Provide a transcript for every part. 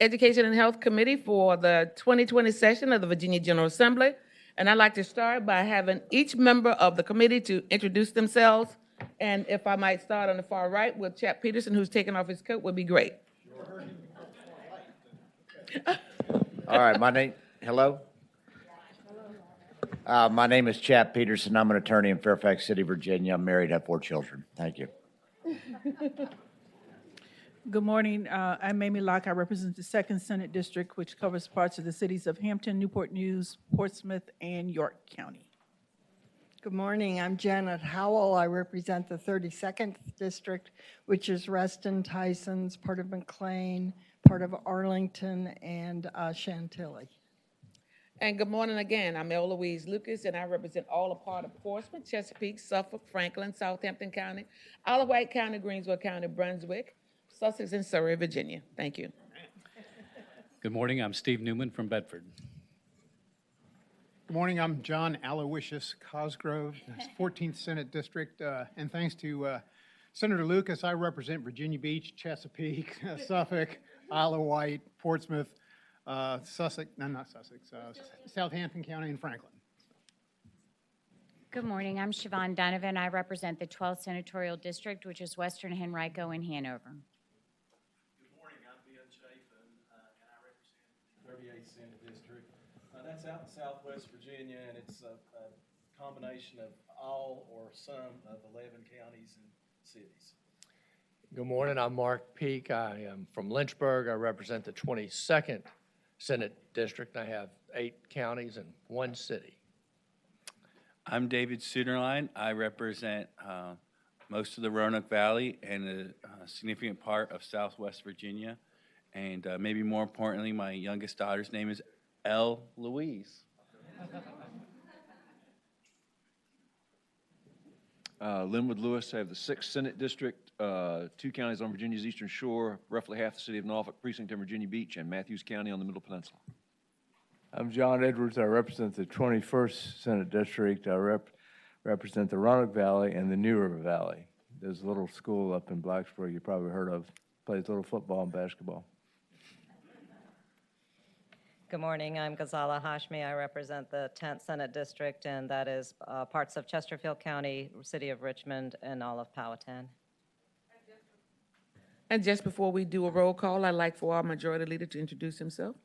Education and Health Committee for the 2020 session of the Virginia General Assembly. And I'd like to start by having each member of the committee to introduce themselves. And if I might start on the far right with Chap Peterson, who's taking off his coat, would be great. All right, hello? My name is Chap Peterson. I'm an attorney in Fairfax City, Virginia. I'm married, have 4 children. Thank you. Good morning. I'm Amy Locke. I represent the 2nd Senate District, which covers parts of the cities of Hampton, Newport News, Portsmouth, and York County. Good morning. I'm Janet Howell. I represent the 32nd District, which is Reston, Tysons, part of McLean, part of Arlington, and Chantilly. And good morning again. I'm Eloise Lucas, and I represent all a part of Portsmouth, Chesapeake, Suffolk, Franklin, Southampton County, Isle of Wight County, Greensville County, Brunswick, Sussex, and Surrey, Virginia. Thank you. Good morning. I'm Steve Newman from Bedford. Good morning. I'm John Aloysius Cosgrove, 14th Senate District, and thanks to Senator Lucas, I represent Virginia Beach, Chesapeake, Suffolk, Isle of Wight, Portsmouth, Southampton County, and Franklin. Good morning. I'm Siobhan Donovan. I represent the 12th Senatorial District, which is Western Henrico and Hanover. Good morning. I'm Ben Chafin, and I represent the 38th Senate District. That's out in Southwest Virginia, and it's a combination of all or some of 11 counties and cities. Good morning. I'm Mark Peak. I am from Lynchburg. I represent the 22nd Senate District. I have 8 counties and 1 city. I'm David Suderline. I represent most of the Roanoke Valley and a significant part of Southwest Virginia. And maybe more importantly, my youngest daughter's name is Elle Louise. Linwood Lewis. I have the 6th Senate District, 2 counties on Virginia's eastern shore, roughly half the city of Norfolk, precinct in Virginia Beach, and Matthews County on the Middle Peninsula. I'm John Edwards. I represent the 21st Senate District. I represent the Roanoke Valley and the New River Valley. There's a little school up in Blacksburg you probably heard of. Plays a little football and basketball. Good morning. I'm Ghazala Hashmi. I represent the 10th Senate District, and that is parts of Chesterfield County, City of Richmond, and all of Powhatan. And just before we do a roll call, I'd like for our majority leader to introduce himself.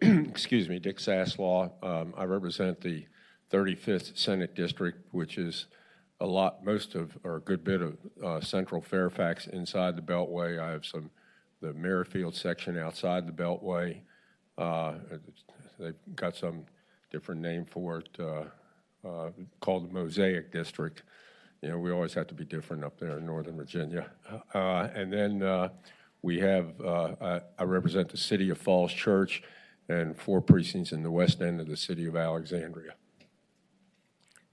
Excuse me, Dick Saslaw. I represent the 35th Senate District, which is most of, or a good bit of central Fairfax inside the Beltway. I have the Merrifield section outside the Beltway. They've got some different name for it, called the Mosaic District. You know, we always have to be different up there in Northern Virginia. And then we have, I represent the city of Falls Church and 4 precincts in the west end of the city of Alexandria.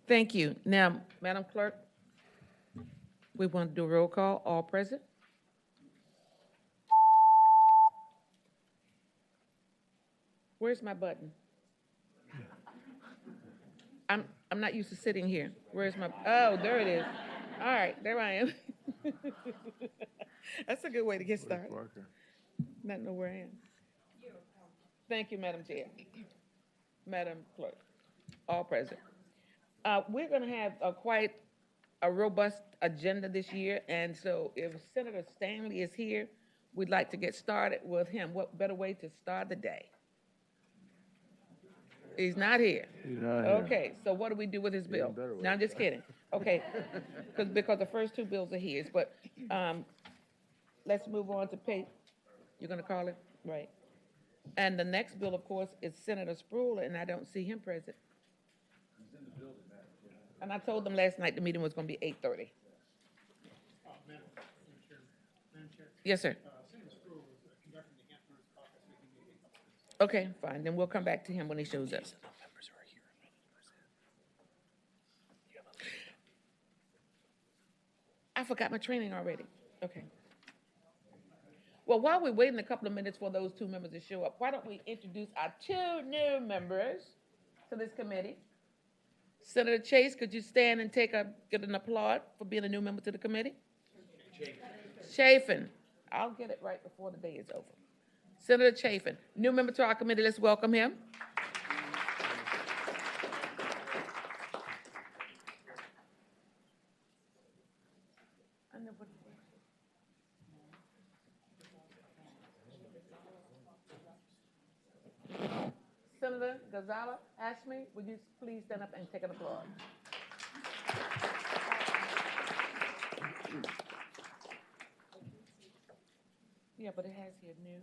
Thank you. Now, Madam Clerk, we want to do a roll call. All present? Where's my button? I'm not used to sitting here. Where's my, oh, there it is. All right, there I am. That's a good way to get started. Not know where I am. Thank you, Madam Chair. Madam Clerk, all present. We're going to have quite a robust agenda this year, and so if Senator Stanley is here, we'd like to get started with him. What better way to start the day? He's not here. He's not here. Okay, so what do we do with his bill? No, I'm just kidding. Okay, because the first 2 bills are his, but let's move on to pay. You're going to call it? Right. And the next bill, of course, is Senator Spruill, and I don't see him present. He's in the building, and I told them last night the meeting was going to be 8:30. Madam Chair. Yes, sir. Senator Spruill was conducting the Hampton Roads caucus meeting. Okay, fine. Then we'll come back to him when he shows up. I forgot my training already. Okay. Well, while we're waiting a couple of minutes for those 2 members to show up, why don't we introduce our 2 new members to this committee? Senator Chase, could you stand and get an applaud for being a new member to the committee? Chafin. I'll get it right before the day is over. Senator Chafin, new member to our committee. Let's welcome him. Senator Gonzalez Ashme, would you please stand up and take an applause? Yeah, but it has here new.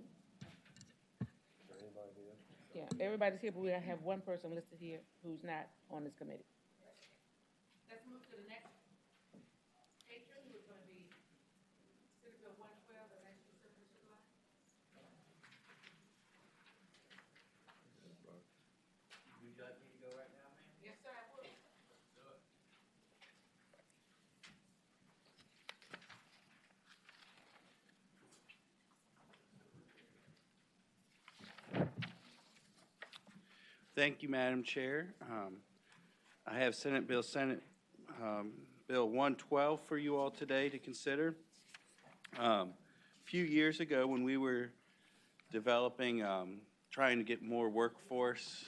Yeah, everybody's here, but we have one person listed here who's not on this committee. Let's move to the next patron, who is going to be Senator 112, the next Senator Sugarline. Would you like me to go right now, ma'am? Yes, sir, I will. Thank you, Madam Chair. I have Senate Bill 112 for you all today to consider. A few years ago, when we were developing, trying to get more workforce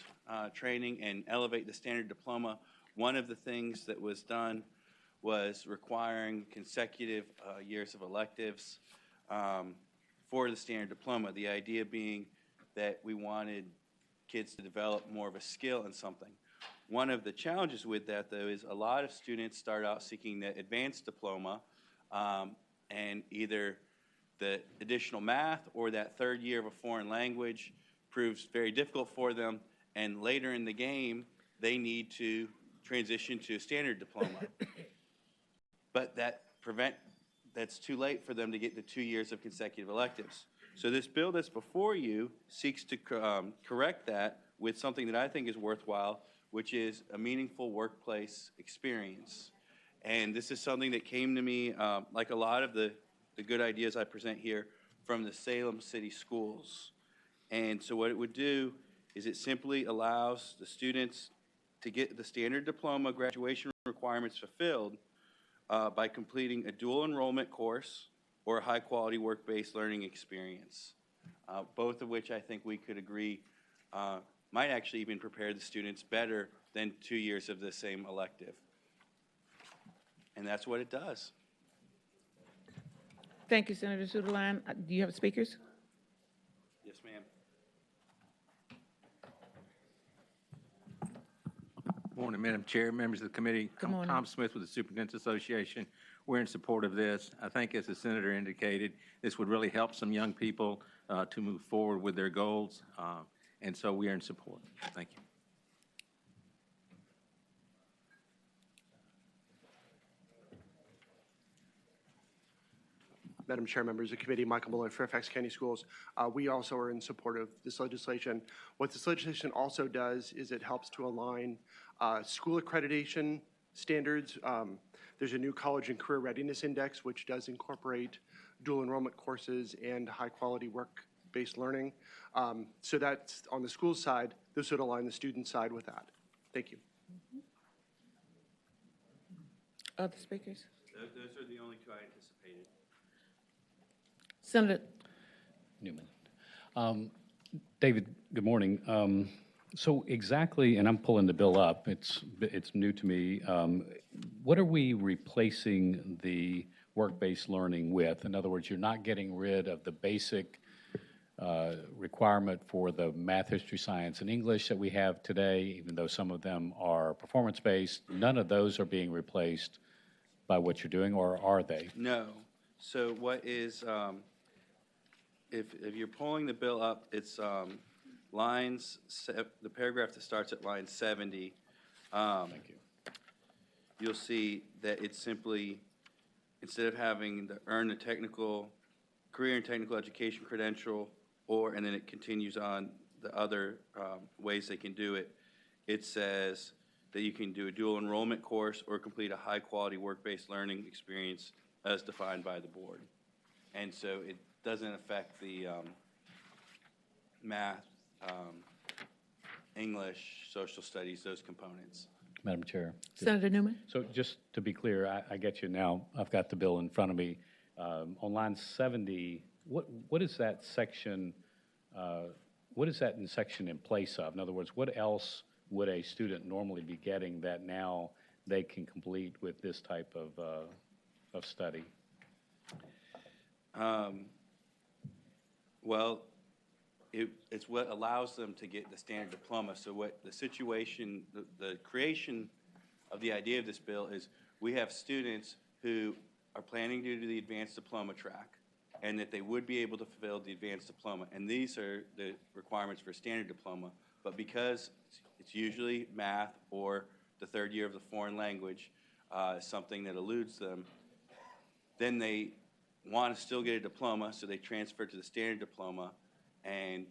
training and elevate the standard diploma, one of the things that was done was requiring consecutive years of electives for the standard diploma. The idea being that we wanted kids to develop more of a skill in something. One of the challenges with that, though, is a lot of students start out seeking the advanced diploma, and either the additional math or that third year of a foreign language proves very difficult for them, and later in the game, they need to transition to a standard diploma. But that's too late for them to get the 2 years of consecutive electives. So this bill that's before you seeks to correct that with something that I think is worthwhile, which is a meaningful workplace experience. And this is something that came to me, like a lot of the good ideas I present here, from the Salem City Schools. And so what it would do is it simply allows the students to get the standard diploma graduation requirements fulfilled by completing a dual enrollment course or a high-quality work-based learning experience, both of which I think we could agree might actually even prepare the students better than 2 years of the same elective. And that's what it does. Thank you, Senator Sugarline. Do you have speakers? Yes, ma'am. Morning, Madam Chair, members of the committee. Good morning. I'm Tom Smith with the Superintendent's Association. We're in support of this. I think, as the senator indicated, this would really help some young people to move forward with their goals, and so we are in support. Thank you. Madam Chair, members of the committee, Michael Malloy, Fairfax County Schools. We also are in support of this legislation. What this legislation also does is it helps to align school accreditation standards. There's a new College and Career Readiness Index, which does incorporate dual enrollment courses and high-quality work-based learning. So that's on the school side. This would align the student side with that. Thank you. Other speakers? Those are the only two I anticipated. Senator Newman. David, good morning. So exactly, and I'm pulling the bill up, it's new to me. What are we replacing the work-based learning with? In other words, you're not getting rid of the basic requirement for the math, history, science, and English that we have today, even though some of them are performance-based. None of those are being replaced by what you're doing, or are they? No. So what is, if you're pulling the bill up, it's the paragraph that starts at line 70. Thank you. You'll see that it's simply, instead of having the earn a technical, career and technical education credential, and then it continues on the other ways they can do it, it says that you can do a dual enrollment course or complete a high-quality work-based learning experience as defined by the board. And so it doesn't affect the math, English, social studies, those components. Madam Chair. Senator Newman? So just to be clear, I get you now. I've got the bill in front of me. On line 70, what is that section, what is that in section in place of? In other words, what else would a student normally be getting that now they can complete with this type of study? Well, it's what allows them to get the standard diploma. So what the situation, the creation of the idea of this bill is we have students who are planning to do the advanced diploma track and that they would be able to fulfill the advanced diploma. And these are the requirements for standard diploma. But because it's usually math or the third year of the foreign language, something that eludes them, then they want to still get a diploma, so they transfer to the standard diploma, and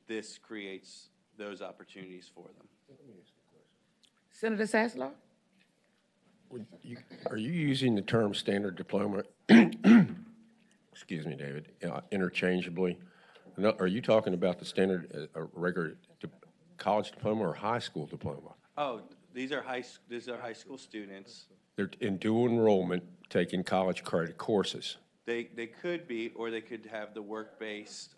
this creates those opportunities for them. Senator Sasslaw? Are you using the term standard diploma, excuse me, David, interchangeably? No, are you talking about the standard, regular college diploma or high school diploma? Oh, these are high school students. They're in dual enrollment, taking college credit courses. They could be, or they could have the work-based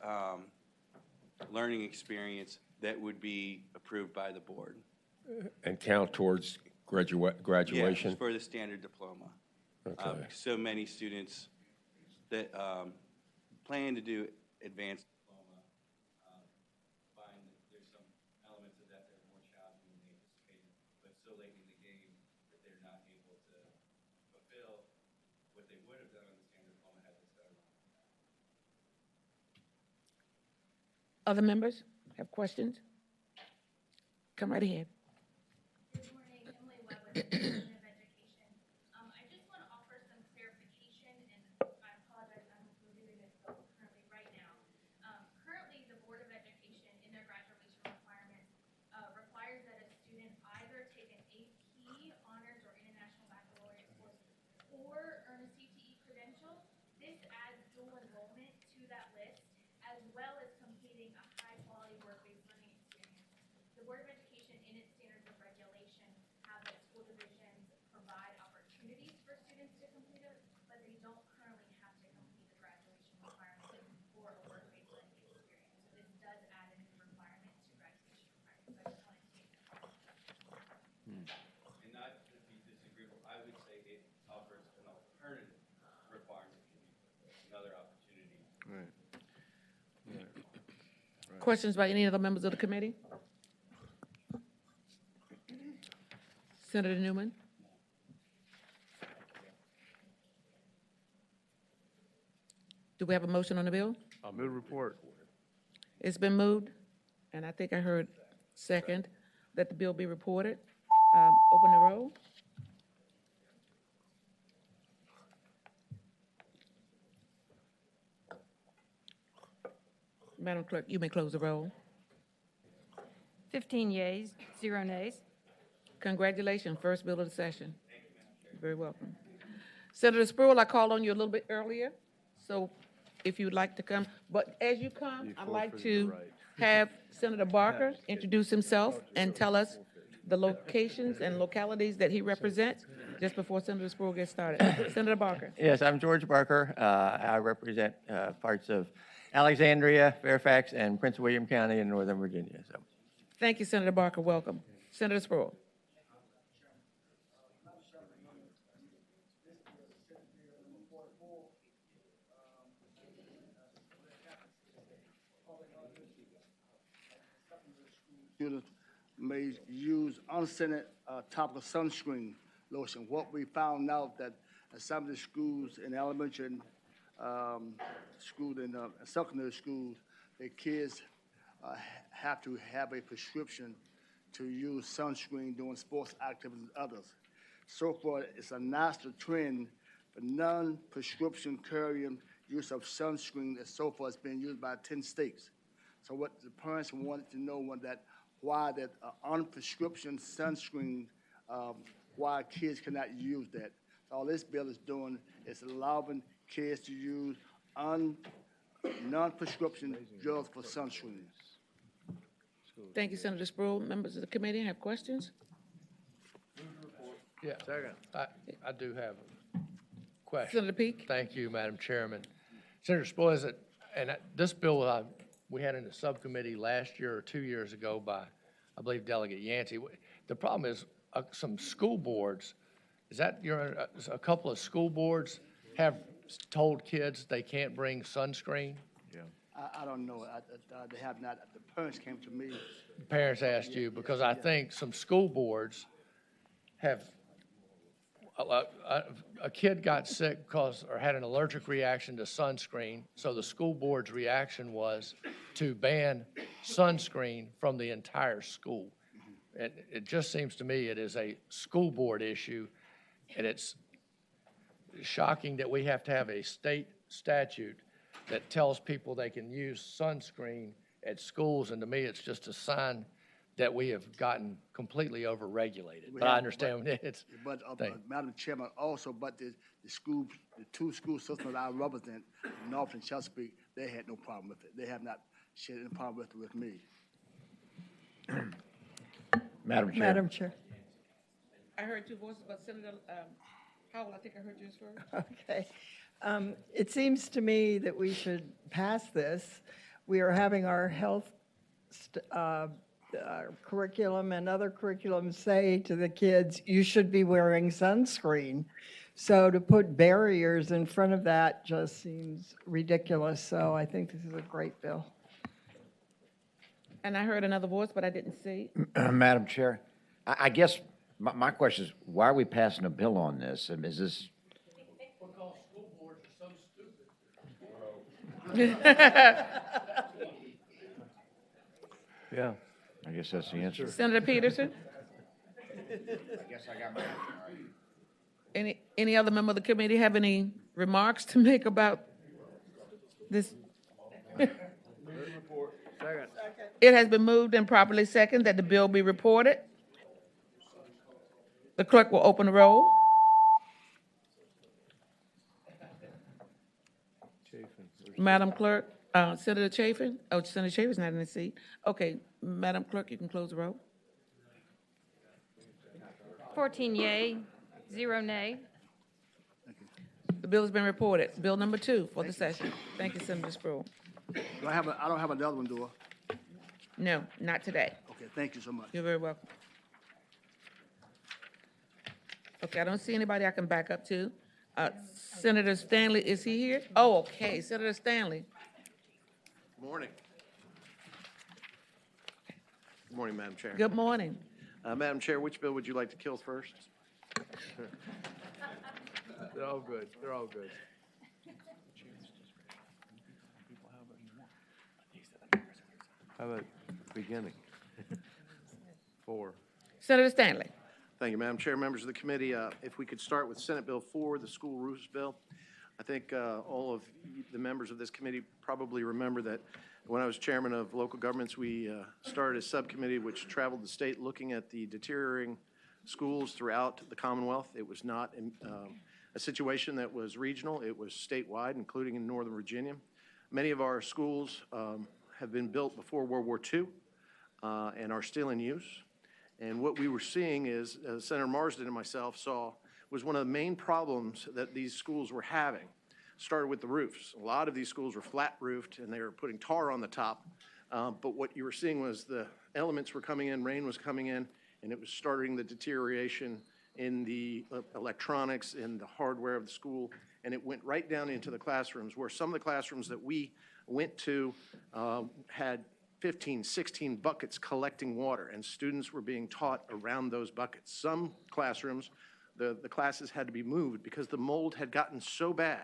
learning experience that would be approved by the board. And count towards graduation? Yes, for the standard diploma. Okay. So many students that plan to do advanced diploma find that there's some elements of that that are more challenging than they anticipated, but so late in the game that they're not able to fulfill what they would have done on the standard diploma had they started. Other members have questions? Come right ahead. Good morning, Emily Webb with the Department of Education. I just want to offer some clarification, and I apologize, I'm reviewing this bill currently right now. Currently, the Board of Education, in their graduation requirements, requires that a student either take an AP, honors, or international baccalaureate course or earn a CTE credential. This adds dual enrollment to that list, as well as completing a high-quality work-based learning experience. The Board of Education, in its standards of regulation, have that school divisions provide opportunities for students to complete it, but they don't currently have to complete the graduation requirement for a work-based learning experience. So this does add a new requirement to graduation requirements. So I just wanted to make that clear. And not to be disagreeable, I would say it offers an alternative requirement, another opportunity. Right. Questions by any other members of the committee? Senator Newman? Do we have a motion on the bill? I'll move report. It's been moved, and I think I heard second, that the bill be reported. Open the roll. Madam Clerk, you may close the roll. 15 yeas, 0 nays. Congratulations, first bill of the session. You're very welcome. Senator Spruill, I called on you a little bit earlier, so if you'd like to come. But as you come, I'd like to have Senator Barker introduce himself and tell us the locations and localities that he represents just before Senator Spruill gets started. Senator Barker. Yes, I'm George Barker. I represent parts of Alexandria, Fairfax, and Prince William County in Northern Virginia. So, Thank you, Senator Barker. Welcome. Senator Spruill. Students may use unscented topical sunscreen lotion. What we found out that some of the schools in elementary school and secondary schools, the kids have to have a prescription to use sunscreen during sports activities and others. So far, it's a national trend for non-prescription carrying use of sunscreen that so far has been used by 10 states. So what the parents wanted to know was that why that on-prescription sunscreen, why kids cannot use that. So all this bill is doing is allowing kids to use non-prescription drugs for sunscreen. Thank you, Senator Spruill. Members of the committee have questions? Yeah, I do have a question. Senator Peake? Thank you, Madam Chairman. Senator Spoils, this bill we had in the subcommittee last year or 2 years ago by, I believe, Delegate Yancey. The problem is some school boards, a couple of school boards have told kids they can't bring sunscreen? I don't know. They have not. The parents came to me. Parents asked you, because I think some school boards have, a kid got sick or had an allergic reaction to sunscreen, so the school board's reaction was to ban sunscreen from the entire school. It just seems to me it is a school board issue, and it's shocking that we have to have a state statute that tells people they can use sunscreen at schools, and to me, it's just a sign that we have gotten completely overregulated. But I understand it's. But Madam Chairman, also, the two school systems I represent, North and Chesapeake, they had no problem with it. They have not shared any problem with me. Madam Chair. Madam Chair. I heard two voices, but Senator Howell, I think I heard yours first. Okay. It seems to me that we should pass this. We are having our health curriculum and other curriculums say to the kids, you should be wearing sunscreen. So to put barriers in front of that just seems ridiculous. So I think this is a great bill. And I heard another voice, but I didn't see. Madam Chair, I guess my question is, why are we passing a bill on this? And is this? Because school boards are so stupid. Yeah. I guess that's the answer. Senator Peterson? I guess I got my. Any other member of the committee have any remarks to make about this? It has been moved and properly seconded that the bill be reported. The clerk will open the roll. Madam Clerk, Senator Chafin? Oh, Senator Chafin's not in the seat. Okay, Madam Clerk, you can close the roll. 14 yea, 0 nay. The bill has been reported. Bill number 2 for the session. Thank you, Senator Sproul. I don't have another one, do I? No, not today. Okay, thank you so much. You're very welcome. Okay, I don't see anybody I can back up to. Senator Stanley, is he here? Oh, okay, Senator Stanley. Good morning. Good morning, Madam Chair. Good morning. Madam Chair, which bill would you like to kill first? They're all good. They're all good. How about beginning? 4. Senator Stanley. Thank you, Madam Chair. Members of the committee, if we could start with Senate Bill 4, the school roofs bill. I think all of the members of this committee probably remember that when I was chairman of local governments, we started a subcommittee which traveled the state looking at the deteriorating schools throughout the Commonwealth. It was not a situation that was regional. It was statewide, including in Northern Virginia. Many of our schools have been built before World War II and are still in use. And what we were seeing is, Senator Marsden and myself saw, was one of the main problems that these schools were having. Started with the roofs. A lot of these schools were flat roofed and they were putting tar on the top. But what you were seeing was the elements were coming in, rain was coming in, and it was starting the deterioration in the electronics, in the hardware of the school. And it went right down into the classrooms, where some of the classrooms that we went to had 15, 16 buckets collecting water, and students were being taught around those buckets. Some classrooms, the classes had to be moved because the mold had gotten so bad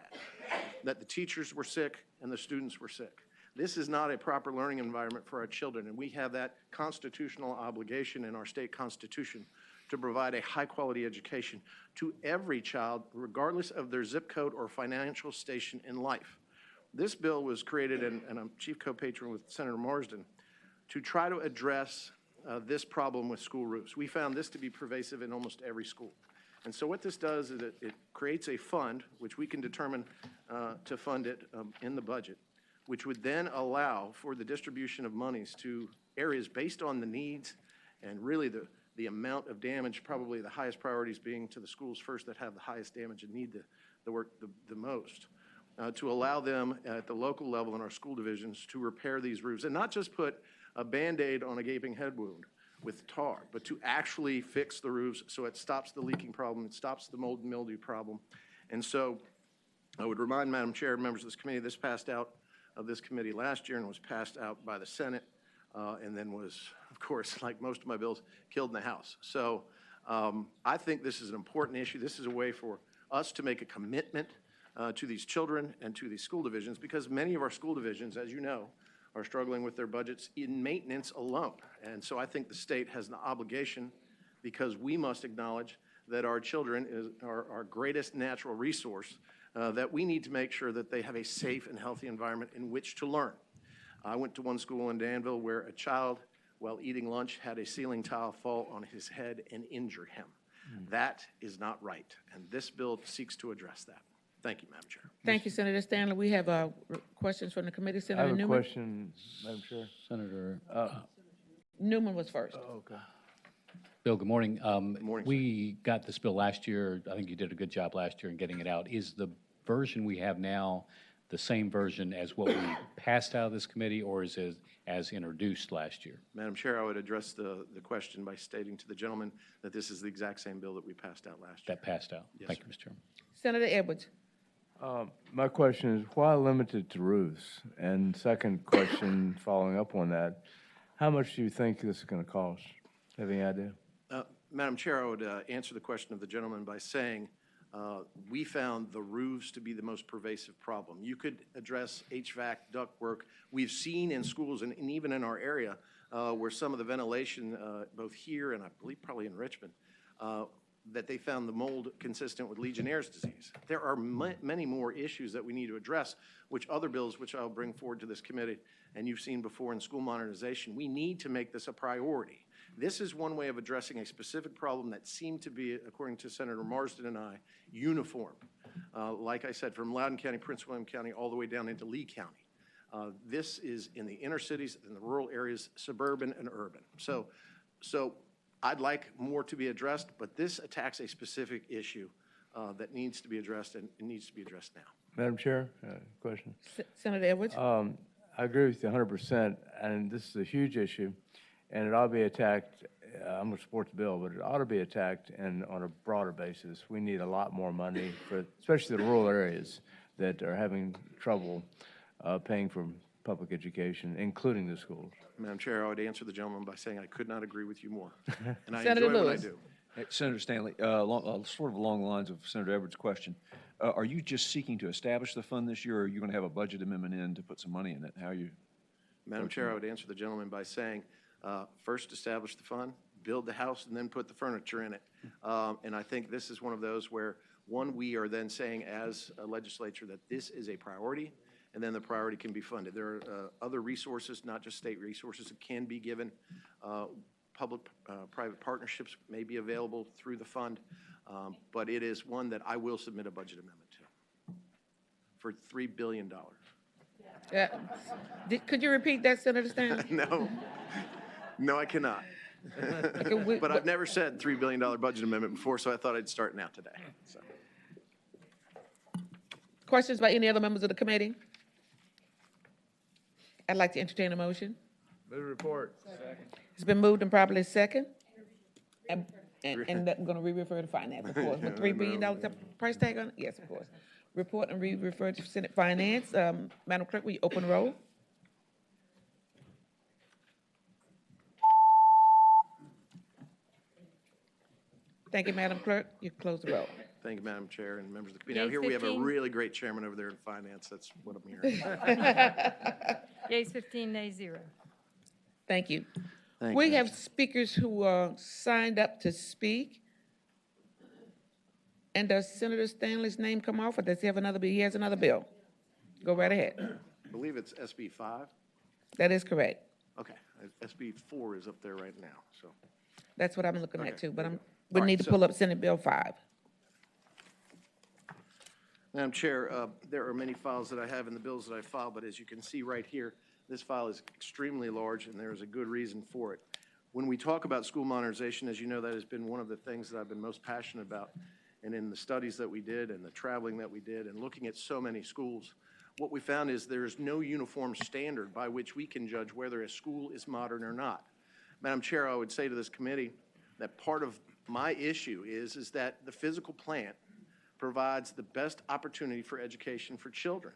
that the teachers were sick and the students were sick. This is not a proper learning environment for our children, and we have that constitutional obligation in our state constitution to provide a high-quality education to every child, regardless of their zip code or financial station in life. This bill was created, and I'm chief co-patron with Senator Marsden, to try to address this problem with school roofs. We found this to be pervasive in almost every school. And so what this does is it creates a fund, which we can determine to fund it in the budget, which would then allow for the distribution of monies to areas based on the needs and really the amount of damage, probably the highest priorities being to the schools first that have the highest damage and need the that work the most, to allow them at the local level in our school divisions to repair these roofs, and not just put a Band-Aid on a gaping head wound with tar, but to actually fix the roofs so it stops the leaking problem, it stops the mold and mildew problem. And so I would remind Madam Chair and members of this committee, this passed out of this committee last year and was passed out by the Senate, and then was, of course, like most of my bills, killed in the House. So I think this is an important issue. This is a way for us to make a commitment to these children and to these school divisions, because many of our school divisions, as you know, are struggling with their budgets in maintenance alone. And so I think the state has an obligation, because we must acknowledge that our children are our greatest natural resource, that we need to make sure that they have a safe and healthy environment in which to learn. I went to one school in Danville where a child, while eating lunch, had a ceiling tile fall on his head and injure him. That is not right, and this bill seeks to address that. Thank you, Madam Chair. Thank you, Senator Stanley. We have questions from the committee. I Senator have a Newman? question, Madam Chair. Senator Newman was first. Okay. Bill, good morning. morning, We got this bill last year. I think you did a good job last year in getting it out. Is the version we have now the same version as what we passed out of this committee, or is it as introduced last year? Madam Chair, I would address the question by stating to the gentleman that this is the exact same bill that we passed out last year. That passed out? Yes, Thank sir. you, Mr. Chairman. Senator Edwards? My question is, why limited to roofs? And second question, following up on that, how much do you think this is going to cost? Have any idea? Madam Chair, I would answer the question of the gentleman by saying we found the roofs to be the most pervasive problem. You could address HVAC, ductwork. We've seen in schools and even in our area where some of the ventilation, both here and I believe probably in Richmond, that they found the mold consistent with Legionnaire's disease. There are many more issues that we need to address, which other bills, which I'll bring forward to this committee, and you've seen before in school modernization. We need to make this a priority. This is one way of addressing a specific problem that seemed to be, according to Senator Marsden and I, uniform. Like I said, from Loudoun County, Prince William County, all the way down into Lee County. This is in the inner cities, in the rural areas, suburban and urban. So I'd like more to be addressed, but this attacks a specific issue that needs to be addressed, and it needs to be addressed now. Madam Chair, question. Senator Edwards? I agree with you 100%, and this is a huge issue, and it ought to be attacked. I'm going to support the bill, but it ought to be attacked and on a broader basis. We need a lot more money for, especially the rural areas that are having trouble paying for public education, including the schools. Madam Chair, I would answer the gentleman by saying I could not agree with you more, and I Senator enjoy what I Lewis. do. Hey, Senator Stanley, sort of along the lines of Senator Edwards' question, are you just seeking to establish the fund this year, or are you going to have a budget amendment in to put some money in it? How are you? Madam Chair, I would answer the gentleman by saying, first establish the fund, build the house, and then put the furniture in it. And I think this is one of those where, one, we are then saying as a legislature that this is a priority, and then the priority can be funded. There are other resources, not just state resources, that can be given. Public-private partnerships may be available through the fund, but it is one that I will submit a budget amendment to for $3 billion. Could you repeat that, Senator Stanley? No, I cannot. But I've never said $3 billion budget amendment before, so I thought I'd start now today. So. Questions by any other members of the committee? I'd like to entertain a motion. Move report. It's been moved and properly second. And I'm going to re-refer to finance, of course. With $3 billion price tag on it? Yes, of course. Report and re-refer to Senate Finance. Madam Clerk, will you open the roll? Thank you, Madam Clerk. You close the roll. Thank you, Madam Chair and members of the committee. Now, here we have a 15. really great chairman over there in finance. That's what I'm hearing. Yeas 15, nays 0. Thank you. Thank We you. have speakers who are signed up to speak. And does Senator Stanley's name come off, or does he have another bill? He has another bill. Go right ahead. I believe it's SB 5. That is correct. Okay, SB 4 is up there right now, so. That's what I'm looking at Okay. too, but we All right, need to so- pull up Senate Bill 5. Madam Chair, there are many files that I have in the bills that I filed, but as you can see right here, this file is extremely large, and there is a good reason for it. When we talk about school modernization, as you know, that has been one of the things that I've been most passionate about. and in the studies that we did and the traveling that we did and looking at so many schools, what we found is there is no uniform standard by which we can judge whether a school is modern or not. Madam Chair, I would say to this committee that part of my issue is that the physical plant provides the best opportunity for education for children,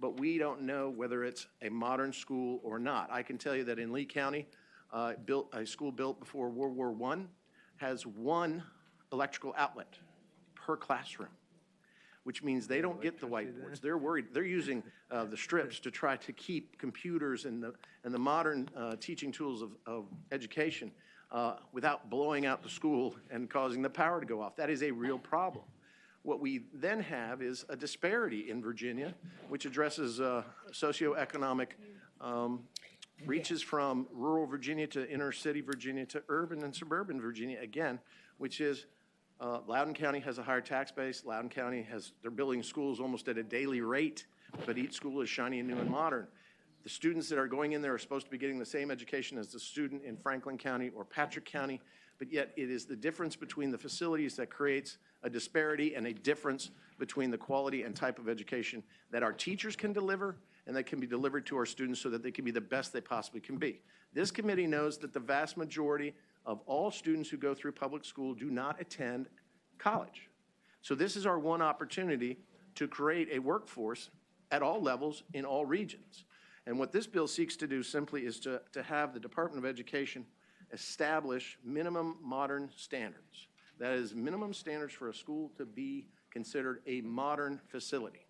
but we don't know whether it's a modern school or not. I can tell you that in Lee County, a school built before World War I has one electrical outlet per classroom, which means they don't get the whiteboards. They're worried. They're using the strips to try to keep computers and the modern teaching tools of education without blowing out the school and causing the power to go off. That is a real problem. What we then have is a disparity in Virginia, which addresses socioeconomic reaches from rural Virginia to inner city Virginia to urban and suburban Virginia again, which is Loudoun County has a higher tax base. Loudoun County they're building schools almost at a daily rate, but each school is shiny and new and modern. The students that are going in there are supposed to be getting the same education as the student in Franklin County or Patrick County, but yet it is the difference between the facilities that creates a disparity and a difference between the quality and type of education that our teachers can deliver and that can be delivered to our students so that they can be the best they possibly can be. This committee knows that the vast majority of all students who go through public school do not attend college. So this is our one opportunity to create a workforce at all levels in all regions. And what this bill seeks to do simply is to have the Department of Education establish minimum modern standards. That is, minimum standards for a school to be considered a modern facility.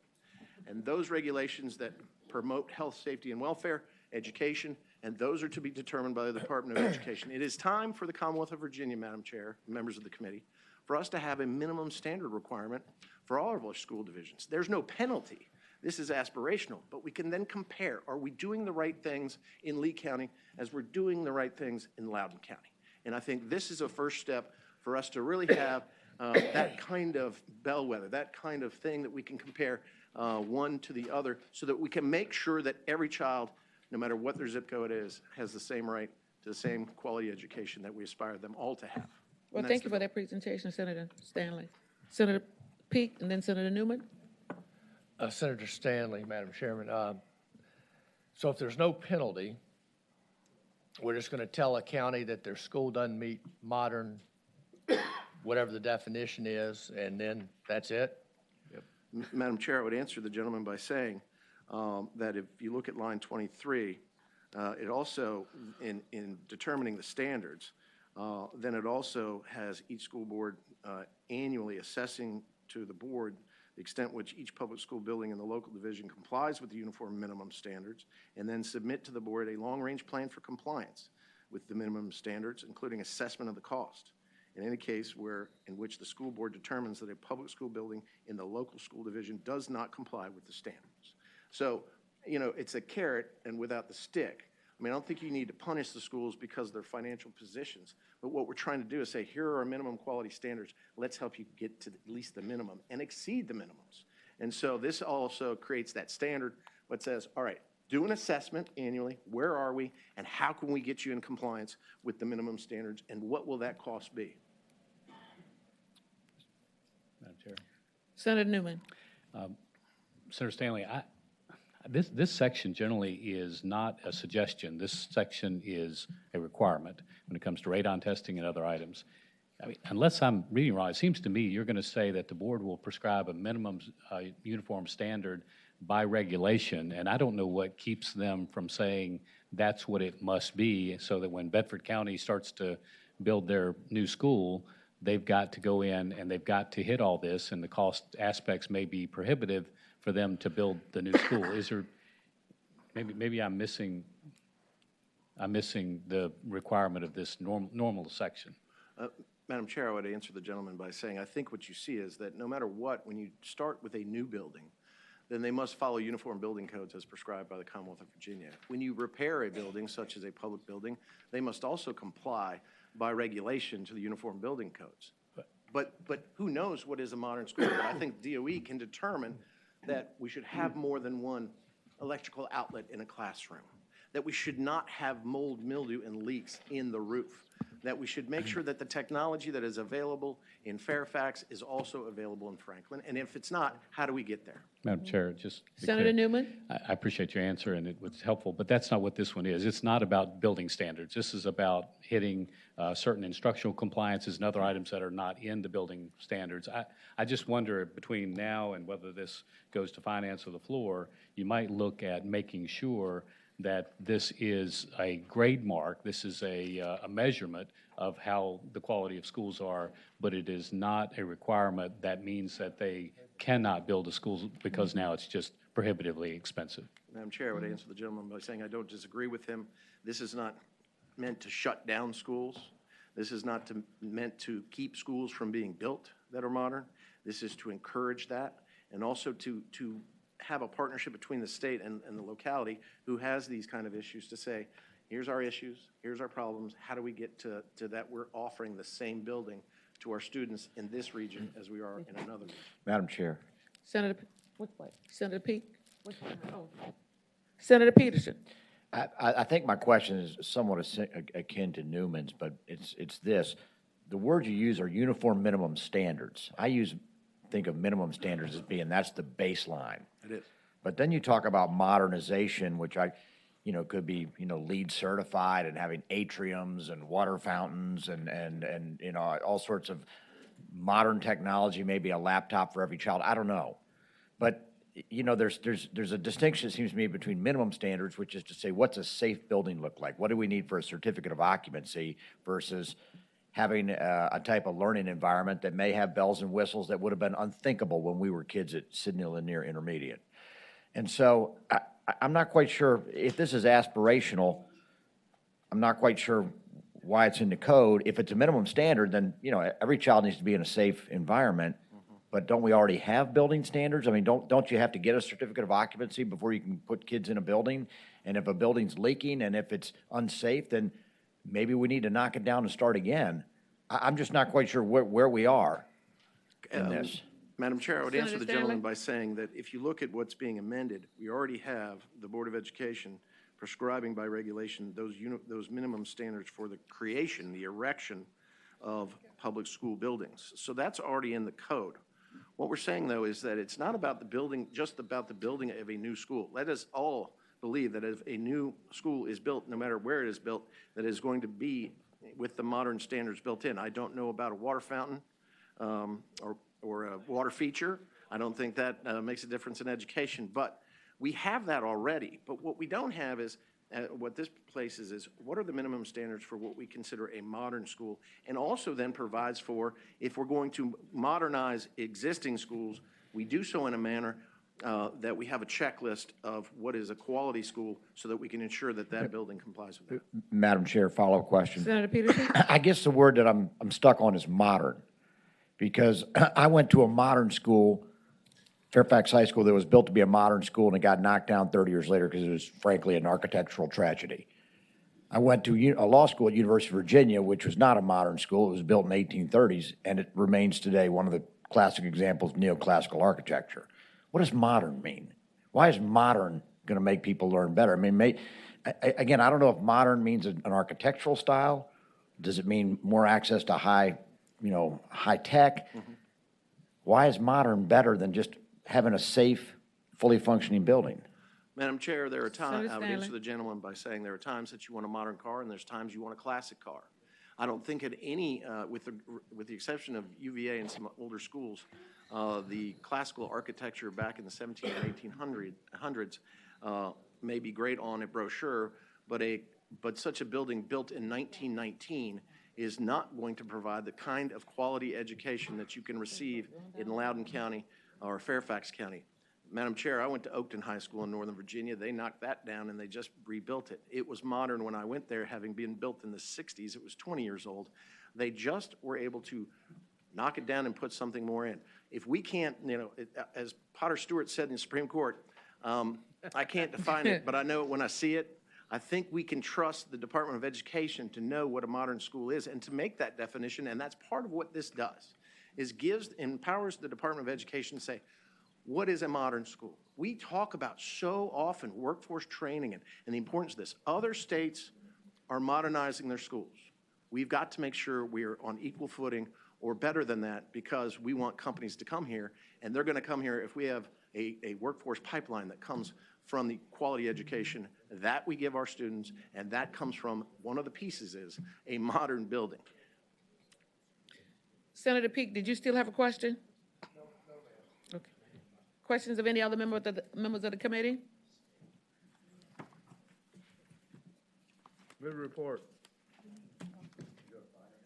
And those regulations that promote health, safety, and welfare, education, and those are to be determined by the Department of Education. It is time for the Commonwealth of Virginia, Madam Chair, members of the committee, for us to have a minimum standard requirement for all of our school divisions. There's no penalty. This is aspirational, but we can then compare. Are we doing the right things in Lee County as we're doing the right things in Loudoun County? And I think this is a first step for us to really have that kind of bellwether, that kind of thing that we can compare one to the other so that we can make sure that every child, no matter what their zip code is, has the same right to the same quality education that we aspire them all to have. Well, thank you for that presentation, Senator Stanley. Senator Peake and then Senator Newman. Senator Stanley, Madam Chairman. So if there's no penalty, we're just going to tell a county that their school doesn't meet modern, whatever the definition is, and then that's it? Yep. Madam Chair, I would answer the gentleman by saying that if you look at line 23, it also, in determining the standards, then it also has each school board annually assessing to the board the extent which each public school building in the local division complies with the uniform minimum standards, and then submit to the board a long-range plan for compliance with the minimum standards, including assessment of the cost. In any case in which the school board determines that a public school building in the local school division does not comply with the standards. So, you know, it's a carrot and without the stick. I mean, I don't think you need to punish the schools because of their financial positions, but what we're trying to do is say, here are our minimum quality standards. Let's help you get to at least the minimum and exceed the minimums. And so this also creates that standard that says, all right, do an assessment annually. Where are we? And how can we get you in compliance with the minimum standards? And what will that cost be? Madam Chair. Senator Newman. Senator Stanley, this section generally is not a suggestion. This section is a requirement when it comes to radon testing and other items. I mean, unless I'm reading right, it seems to me you're going to say that the board will prescribe a minimum uniform standard by regulation, and I don't know what keeps them from saying that's what it must be, so that when Bedford County starts to build their new school, they've got to go in and they've got to hit all this, and the cost aspects may be prohibitive for them to build the new school. Is there, maybe I'm missing the requirement of this normal section. Madam Chair, I would answer the gentleman by saying I think what you see is that no matter what, when you start with a new building, then they must follow uniform building codes as prescribed by the Commonwealth of Virginia. When you repair a building, such as a public building, they must also comply by regulation to the uniform building codes. But who knows what is a modern school? But I think DOE can determine that we should have more than one electrical outlet in a classroom, that we should not have mold, mildew, and leaks in the roof, that we should make sure that the technology that is available in Fairfax is also available in Franklin? And if it's not, how do we get there? Madam Chair, just to be Senator clear, Newman? I appreciate your answer, and it was helpful, but that's not what this one is. It's not about building standards. This is about hitting certain instructional compliances and other items that are not in the building standards. I just wonder, between now and whether this goes to finance or the floor, you might look at making sure that this is a grade mark, this is a measurement of how the quality of schools are, but it is not a requirement that means that they cannot build a school because now it's just prohibitively expensive. Madam Chair, I would answer the gentleman by saying I don't disagree with him. This is not meant to shut down schools. This is not meant to keep schools from being built that are modern. This is to encourage that, and also to have a partnership between the state and the locality who has these kind of issues to say, here's our issues, here's our problems, how do we get to that we're offering the same building to our students in this region as we are in another region. Madam Chair. Senator, Senator Peake? Senator Peterson? I think my question is somewhat akin to Newman's, but it's this. The words you use are uniform minimum standards. Think of minimum standards as being, that's the baseline. It is. But then you talk about modernization, which could be, LEED certified and having atriums and water fountains and all sorts of modern technology, maybe a laptop for every child. I don't know. But, there's a distinction, it seems to me, between minimum standards, which is to say, what's a safe building look like? What do we need for a certificate of occupancy versus having a type of learning environment that may have bells and whistles that would have been unthinkable when we were kids at Sidney Lanier Intermediate. And so I'm not quite sure if this is aspirational. I'm not quite sure why it's in the code. If it's a minimum standard, then, every child needs to be in a safe environment. But don't we already have building standards? I mean, don't you have to get a certificate of occupancy before you can put kids in a building? And if a building's leaking and if it's unsafe, then maybe we need to knock it down and start again. I'm just not quite sure where we are in this. Madam Chair, I would answer Senator the gentleman Stanley? by saying that if you look at what's being amended, we already have the Board of Education prescribing by regulation those minimum standards for the creation, the erection of public school buildings. So that's already in the code. What we're saying, though, is that it's not about the building, just about the building of a new school. Let us all believe that if a new school is built, no matter where it is built, that it is going to be with the modern standards built in. I don't know about a water fountain or a water feature. I don't think that makes a difference in education, but we have that already. But what we don't have is, what this places is, what are the minimum standards for what we consider a modern school? And also then provides for, if we're going to modernize existing schools, we do so in a manner that we have a checklist of what is a quality school so that we can ensure that that building complies with that. Madam Chair, follow-up question. Senator Peterson? I guess the word that I'm stuck on is modern, because I went to a modern school, Fairfax High School, that was built to be a modern school, and it got knocked down 30 years later because it was, frankly, an architectural tragedy. I went to a law school at University of Virginia, which was not a modern school. It was built in the 1830s, and it remains today one of the classic examples of neoclassical architecture. What does modern mean? Why is modern going to make people learn better? I mean, again, I don't know if modern means an architectural style. Does it mean more access to high tech? Mm-hmm. Why is modern better than just having a safe, fully functioning building? Madam Chair, there are times, I would Stanley. answer the gentleman by saying there are times that you want a modern car and there's times you want a classic car. I don't think at any, with the exception of UVA and some older schools, the classical architecture back in the 17 and 1800s may be great on a brochure, but such a building built in 1919 is not going to provide the kind of quality education that you can receive in Loudoun County or Fairfax County. Madam Chair, I went to Oakton High School in Northern Virginia. They knocked that down and they just rebuilt it. It was modern when I went there, having been built in the 60s. It was 20 years old. They just were able to knock it down and put something more in. If we can't, as Potter Stewart said in the Supreme Court, I can't define it, but I know it when I see it. I think we can trust the Department of Education to know what a modern school is and to make that definition, and that's part of what this does, is empowers the Department of Education to say, what is a modern school? We talk about so often workforce training and the importance of this. Other states are modernizing their schools. We've got to make sure we're on equal footing or better than that, because we want companies to come here, and they're going to come here if we have a workforce pipeline that comes from the quality education that we give our students, and that comes from, one of the pieces is a modern building. Senator Peake, did you still have a question? Okay. Questions of any other members of the committee? Move report.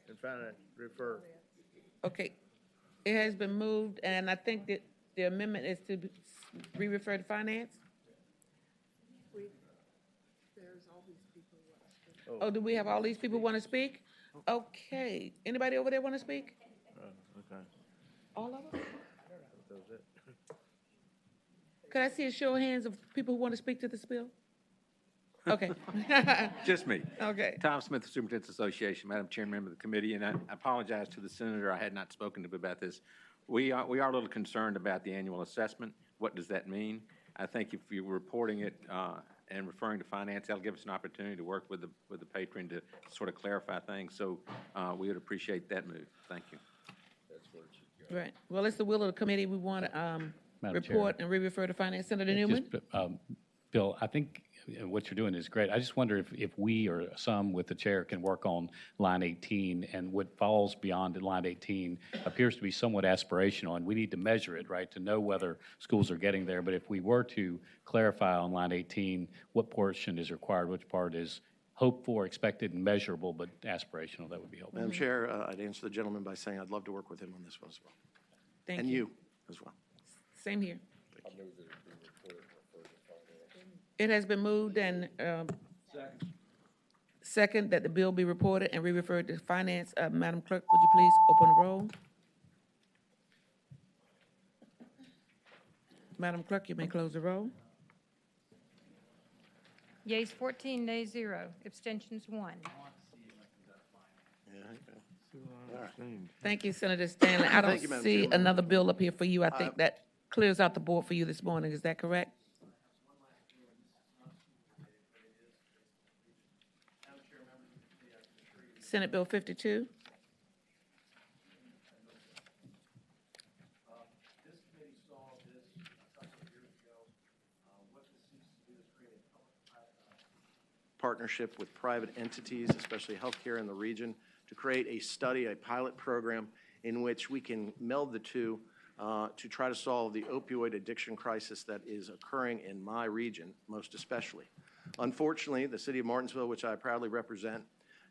And finance, refer. Okay. It has been moved, and I think that the amendment is to re-refer to finance? Oh, do we have all these people want to speak? Okay. Anybody over there want to speak? Okay. All of them? Could I see a show of hands of people who want to speak to this bill? Okay. Just me. Okay. Tom Smith, Superintendent's Association, Madam Chair, member of the committee, and I apologize to the senator. I had not spoken to him about this. We are a little concerned about the annual assessment. What does that mean? I think if you're reporting it and referring to finance, that'll give us an opportunity to work with the patron to sort of clarify things. So we would appreciate that move. Thank you. Right. Well, it's the will of the committee. We want to Madam Chair. report and re-refer to finance. Senator It's Newman? just, Bill, I think what you're doing is great. I just wonder if we or some with the chair can work on line 18, and what falls beyond line 18 appears to be somewhat aspirational, and we need to measure it, right, to know whether schools are getting there. But if we were to clarify on line 18 what portion is required, which part is hoped for, expected, and measurable, but aspirational, that would be helpful. Madam Chair, I'd answer the gentleman by saying I'd love to work with him on this one as well. Thank And you as well. Same here. It has been moved and second that the bill be reported and re-referred to finance. Madam Clerk, would you please open the roll? Madam Clerk, you may close the roll. Yeas 14, nays 0, abstentions 1. Thank you, Senator Stanley. I don't Thank you, Madam see Chairman. another bill up here for you. I think that clears out the board for you this morning. Is that correct? Senate Bill 52. Partnership with private entities, especially healthcare in the region, to create a study, a pilot program in which we can meld the two to try to solve the opioid addiction crisis that is occurring in my region, most especially. Unfortunately, the city of Martinsville, which I proudly represent,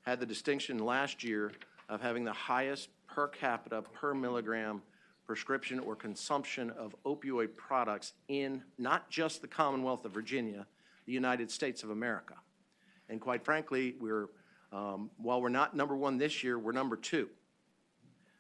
had the distinction last year of having the highest per capita, per milligram prescription or consumption of opioid products in not just the Commonwealth of Virginia, the United States of America. And quite frankly, while we're not number one this year, we're number two.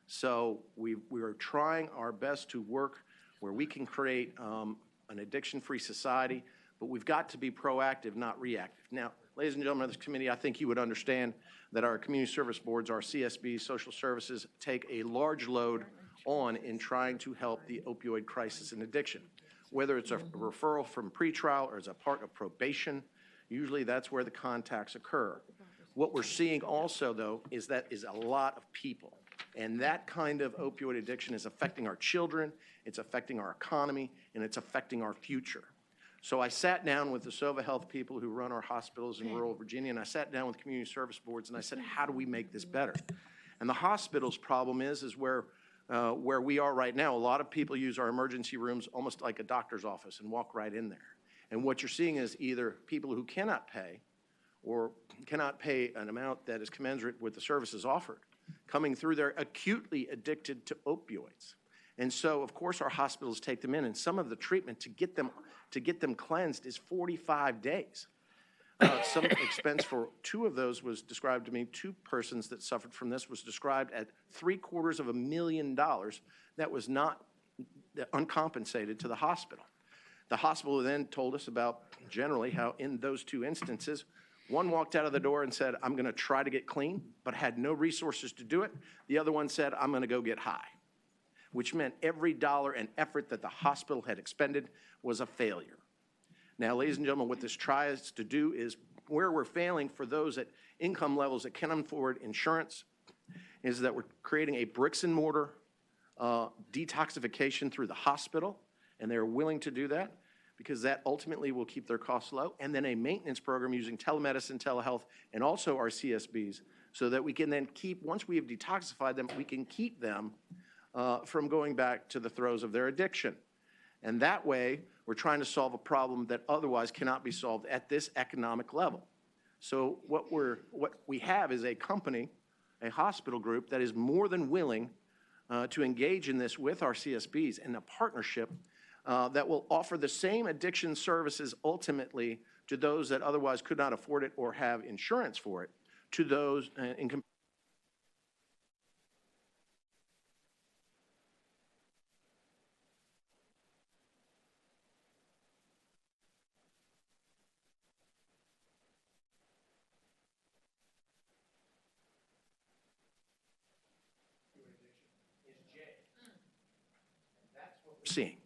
So we are trying our best to work where we can create an addiction-free society, but we've got to be proactive, not reactive. Now, ladies and gentlemen of this committee, I think you would understand that our community service boards, our CSB, social services, take a large load on in trying to help the opioid crisis and addiction. Whether it's a referral from pretrial or as a part of probation, usually that's where the contacts occur. What we're seeing also, though, is that is a lot of people. And that kind of opioid addiction is affecting our children, it's affecting our economy, and it's affecting our future. So I sat down with the Sova Health people who run our hospitals in rural Virginia, and I sat down with community service boards, and I said, how do we make this better? And the hospital's problem is where we are right now. A lot of people use our emergency rooms almost like a doctor's office and walk right in there. And what you're seeing is either people who cannot pay or cannot pay an amount that is commensurate with the services offered, coming through there acutely addicted to opioids. And so, of course, our hospitals take them in, and some of the treatment to get them cleansed is 45 days. Some expense for 2 of those was described to me, 2 persons that suffered from this was described at $750,000 that was not uncompensated to the hospital. The hospital then told us about generally how in those 2 instances, one walked out of the door and said, I'm going to try to get clean, but had no resources to do it. The other one said, I'm going to go get high, which meant every dollar and effort that the hospital had expended was a failure. Now, ladies and gentlemen, what this tries to do is where we're failing for those at income levels that can afford insurance is that we're creating a bricks and mortar detoxification through the hospital, and they're willing to do that because that ultimately will keep their costs low, and then a maintenance program using telemedicine, telehealth, and also our CSBs, so that we can then keep, once we have detoxified them, we can keep them from going back to the throes of their addiction. And that way, we're trying to solve a problem that otherwise cannot be solved at this economic level. So what we have is a company, a hospital group that is more than willing to engage in this with our CSBs in a partnership that will offer the same addiction services ultimately to those that otherwise could not afford it or have insurance for it, to those in comparison. Seeing.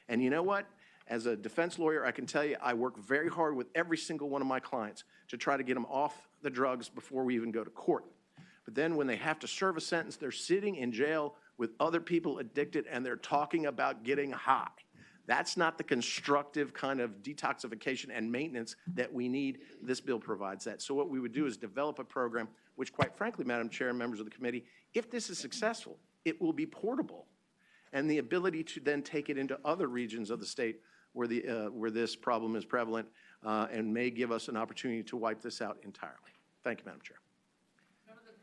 And you know what? As a defense lawyer, I can tell you I work very hard with every single one of my clients to try to get them off the drugs before we even go to court. But then when they have to serve a sentence, they're sitting in jail with other people addicted and they're talking about getting high. That's not the constructive kind of detoxification and maintenance that we need. This bill provides that. So what we would do is develop a program, which quite frankly, Madam Chair and members of the committee, if this is successful, it will be portable. And the ability to then take it into other regions of the state where this problem is prevalent and may give us an opportunity to wipe this out entirely. Thank you, Madam Chair.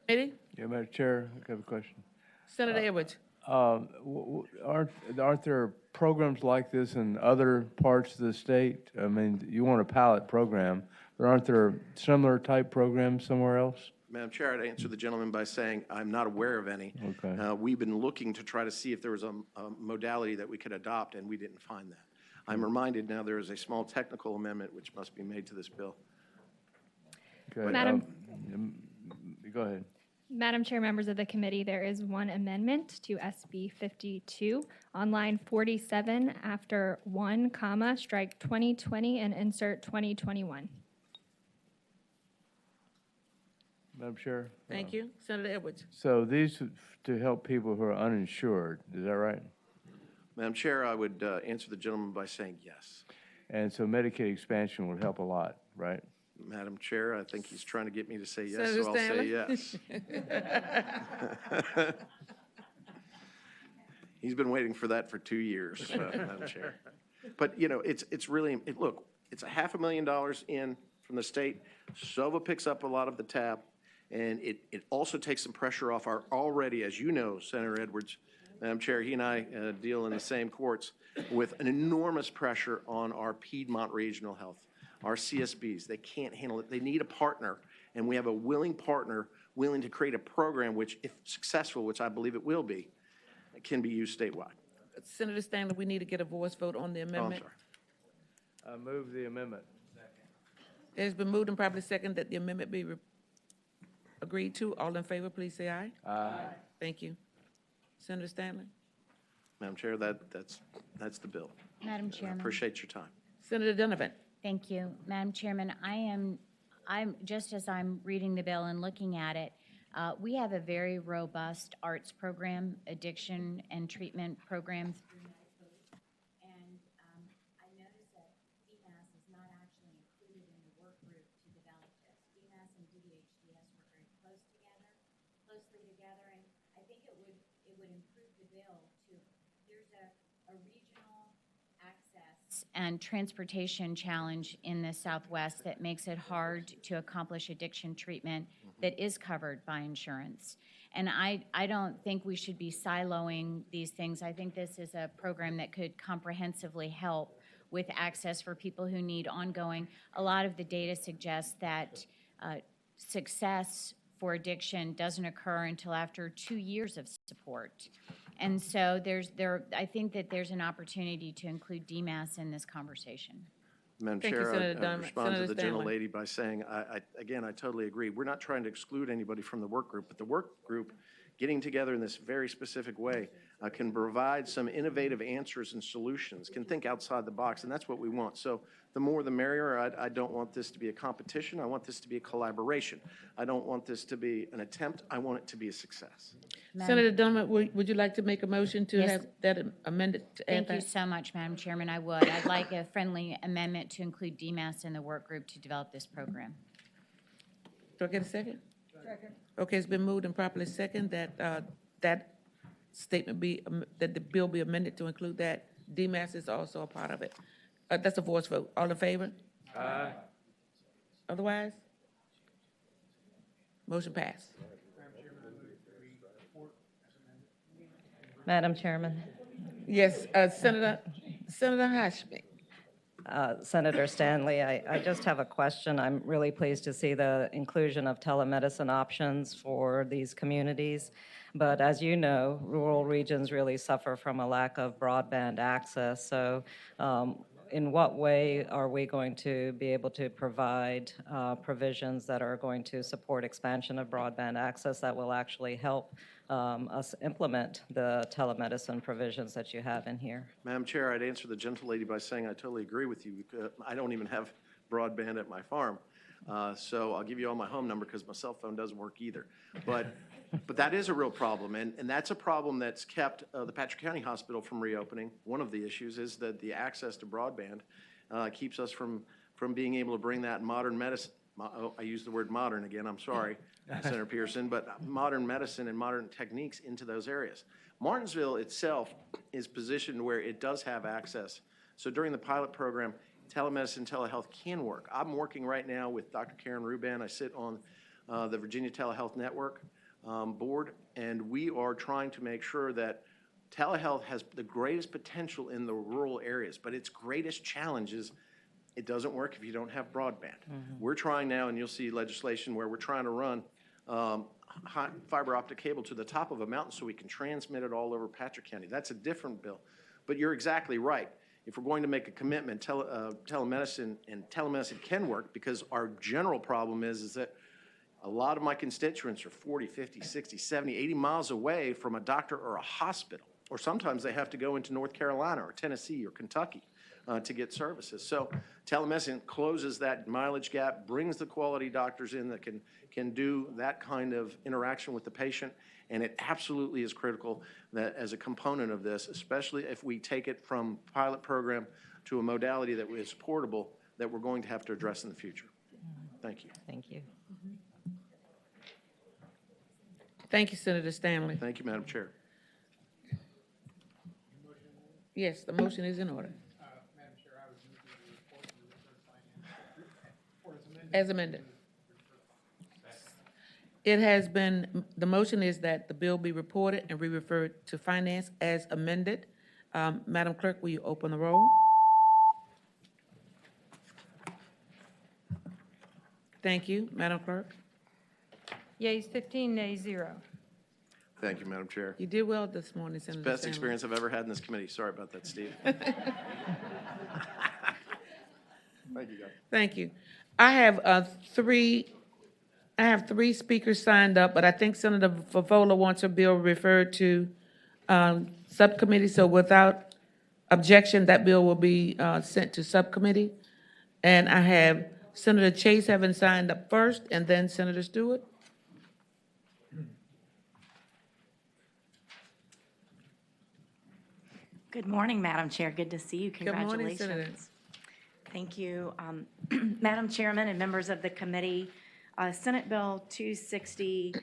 Committee? Yeah, Madam Chair, I have a question. Senator Edwards. Aren't there programs like this in other parts of the state? I mean, you want a pilot program, but aren't there similar type programs somewhere else? Madam Chair, I'd answer the gentleman by saying I'm not aware of any. Okay. We've been looking to try to see if there was a modality that we could adopt, and we didn't find that. I'm reminded now there is a small technical amendment which must be made to this bill. Okay. Madam- Go ahead. Madam Chair, members of the committee, there is one amendment to SB 52 on line 47 after 1, comma, strike 2020 and insert 2021. Madam Chair? Thank you. Senator Edwards. So these to help people who are uninsured, is that right? Madam Chair, I would answer the gentleman by saying yes. And so Medicaid expansion would help a lot, right? Madam Chair, I think he's trying to get me to say yes, Senator so I'll say Stanley? yes. He's been waiting for that for 2 years, Madam Chair. But, you know, it's really, look, it's $500,000 in from the state. SOVA picks up a lot of the tab, and it also takes some pressure off our already, as you know, Senator Edwards, Madam Chair, he and I deal in the same courts with an enormous pressure on our Piedmont Regional Health, our CSBs. They can't handle it. They need a partner, and we have a willing partner willing to create a program which, if successful, which I believe it will be, can be used statewide. Senator Stanley, we need to get a voice vote on the Oh, I'm amendment. sorry. I move the amendment. It has been moved and probably second that the amendment be agreed to. All in favor, please say aye. Aye. Thank you. Senator Stanley. Madam Chair, that's the bill. Madam I Chairman. appreciate your time. Senator Donovan. Thank you. Madam Chairman, I'm just as I'm reading the bill and looking at it, we have a very robust arts program, addiction and treatment program. And I noticed that DMAS is not actually included in the work group to develop this. DMAS and DDHDS work very closely together, and I think it would improve the bill to, there's a regional access and transportation challenge in the Southwest that makes it hard to accomplish addiction treatment that is covered by insurance. And I don't think we should be siloing these things. I think this is a program that could comprehensively help with access for people who need ongoing. A lot of the data suggests that success for addiction doesn't occur until after 2 years of support. And so I think that there's an opportunity to include DMAS in this conversation. Madam Thank you, Chair, Senator I Dunn. respond to Senator the Stanley. gentlelady by saying, again, I totally agree. We're not trying to exclude anybody from the work group, but the work group getting together in this very specific way can provide some innovative answers and solutions, can think outside the box, and that's what we want. So the more the merrier. I don't want this to be a competition. I want this to be a collaboration. I don't want this to be an attempt. I want it to be a success. Senator Dunlap, would you like to make a motion to Yes. have that amended to add Thank you that? so much, Madam Chairman. I would. I'd like a friendly amendment to include DMAS in the work group to develop this program. Do I get a second? Second. Okay, it's been moved and properly second that, that statement be, that the bill be amended to include that. DMAS is also a part of it. That's a voice vote. All in favor? Aye. Otherwise? Motion passed. Madam Chairman. Yes, Senator Hashmi. Senator Stanley, I just have a question. I'm really pleased to see the inclusion of telemedicine options for these communities. But as you know, rural regions really suffer from a lack of broadband access. So in what way are we going to be able to provide provisions that are going to support expansion of broadband access that will actually help us implement the telemedicine provisions that you have in here? Madam Chair, I'd answer the gentlelady by saying I totally agree with you. I don't even have broadband at my farm. So I'll give you all my home number because my cell phone doesn't work either. But that is a real problem, and that's a problem that's kept the Patrick County Hospital from reopening. One of the issues is that the access to broadband keeps us from being able to bring that modern medicine. I use the word modern again, I'm sorry, Senator Pearson, but modern medicine and modern techniques into those areas. Martinsville itself is positioned where it does have access. So during the pilot program, telemedicine, telehealth can work. I'm working right now with Dr. Karen Ruban. I sit on the Virginia Telehealth Network board, and we are trying to make sure that telehealth has the greatest potential in the rural areas, but its greatest challenge is it doesn't work if you don't have broadband. We're trying now, and you'll see legislation where we're trying to run fiber optic cable to the top of a mountain so we can transmit it all over Patrick County. That's a different bill. But you're exactly right. If we're going to make a commitment, telemedicine can work, because our general problem is that a lot of my constituents are 40, 50, 60, 70, 80 miles away from a doctor or a hospital. Or sometimes they have to go into North Carolina or Tennessee or Kentucky to get services. So telemedicine closes that mileage gap, brings the quality doctors in that can do that kind of interaction with the patient, and it absolutely is critical that as a component of this, especially if we take it from pilot program to a modality that is portable, that we're going to have to address in the future. Thank you. Thank you. Thank you, Senator Stanley. Thank you, Madam Chair. Yes, the motion is in order. Madam Chair, I would move the report to the Third Finance As amended. It has been, the motion is that the bill be reported and re-referred to finance as amended. Madam Clerk, will you open the roll? Thank you, Madam Clerk. Yeas 15, nays 0. Thank you, Madam Chair. You did well this morning, Senator Best Stanley. experience I've ever had in this committee. Sorry about that, Steve. Thank you, guys. Thank you. I have three speakers signed up, but I think Senator Favola wants her bill referred to subcommittee. So without objection, that bill will be sent to subcommittee. And I have Senator Chase having signed up first, and then Senator Stewart. Good morning, Madam Chair. Good to see you. Good morning, Congratulations. Senator. Thank you. Madam Chairman and members of the committee, Senate Bill 260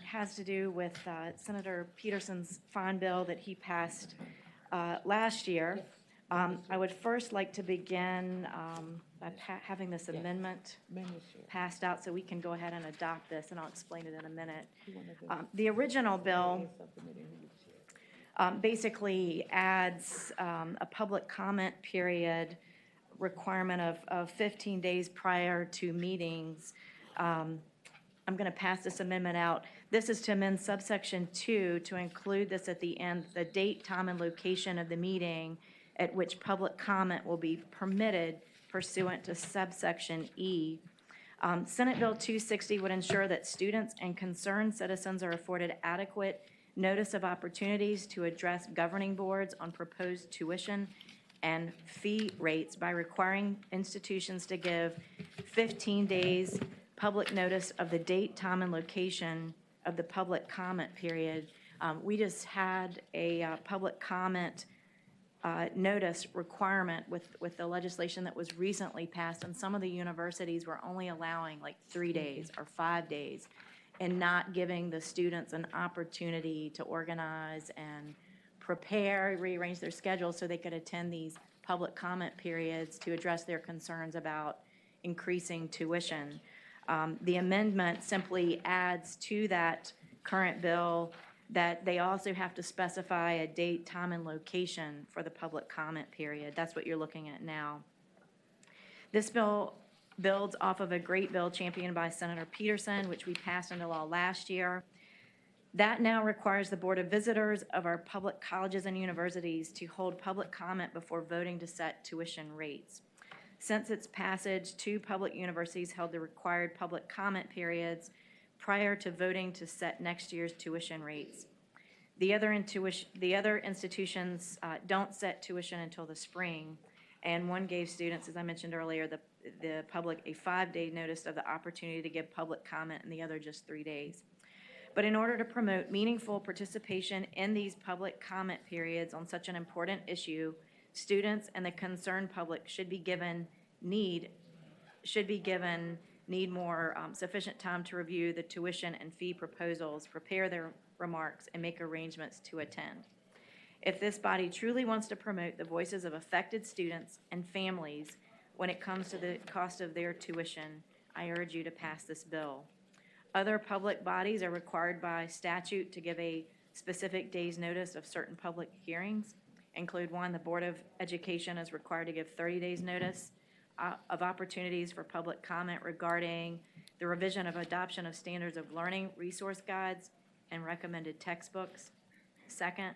has to do with Senator Peterson's fine bill that he passed last year. I would first like to begin by having this amendment passed out so we can go ahead and adopt this, and I'll explain it in a minute. The original bill basically adds a public comment period requirement of 15 days prior to meetings. I'm going to pass this amendment out. This is to amend subsection 2 to include this at the end, the date, time, and location of the meeting at which public comment will be permitted pursuant to subsection E. Senate Bill 260 would ensure that students and concerned citizens are afforded adequate notice of opportunities to address governing boards on proposed tuition and fee rates by requiring institutions to give 15 days public notice of the date, time, and location of the public comment period. We just had a public comment notice requirement with the legislation that was recently passed, and some of the universities were only allowing like 3 days or 5 days and not giving the students an opportunity to organize and prepare, rearrange their schedules so they could attend these public comment periods to address their concerns about increasing tuition. The amendment simply adds to that current bill that they also have to specify a date, time, and location for the public comment period. That's what you're looking at now. This bill builds off of a great bill championed by Senator Peterson, which we passed into law last year. That now requires the Board of Visitors of our public colleges and universities to hold public comment before voting to set tuition rates. Since its passage, 2 public universities held the required public comment periods prior to voting to set next year's tuition rates. The other institutions don't set tuition until the spring, and one gave students, as I mentioned earlier, the public a 5-day notice of the opportunity to give public comment, and the other just 3 days. But in order to promote meaningful participation in these public comment periods on such an important issue, students and the concerned public should be given more sufficient time to review the tuition and fee proposals, prepare their remarks, and make arrangements to attend. If this body truly wants to promote the voices of affected students and families when it comes to the cost of their tuition, I urge you to pass this bill. Other public bodies are required by statute to give a specific day's notice of certain public hearings. Include one, the Board of Education is required to give 30 days notice of opportunities for public comment regarding the revision of adoption of standards of learning, resource guides, and recommended textbooks. Second,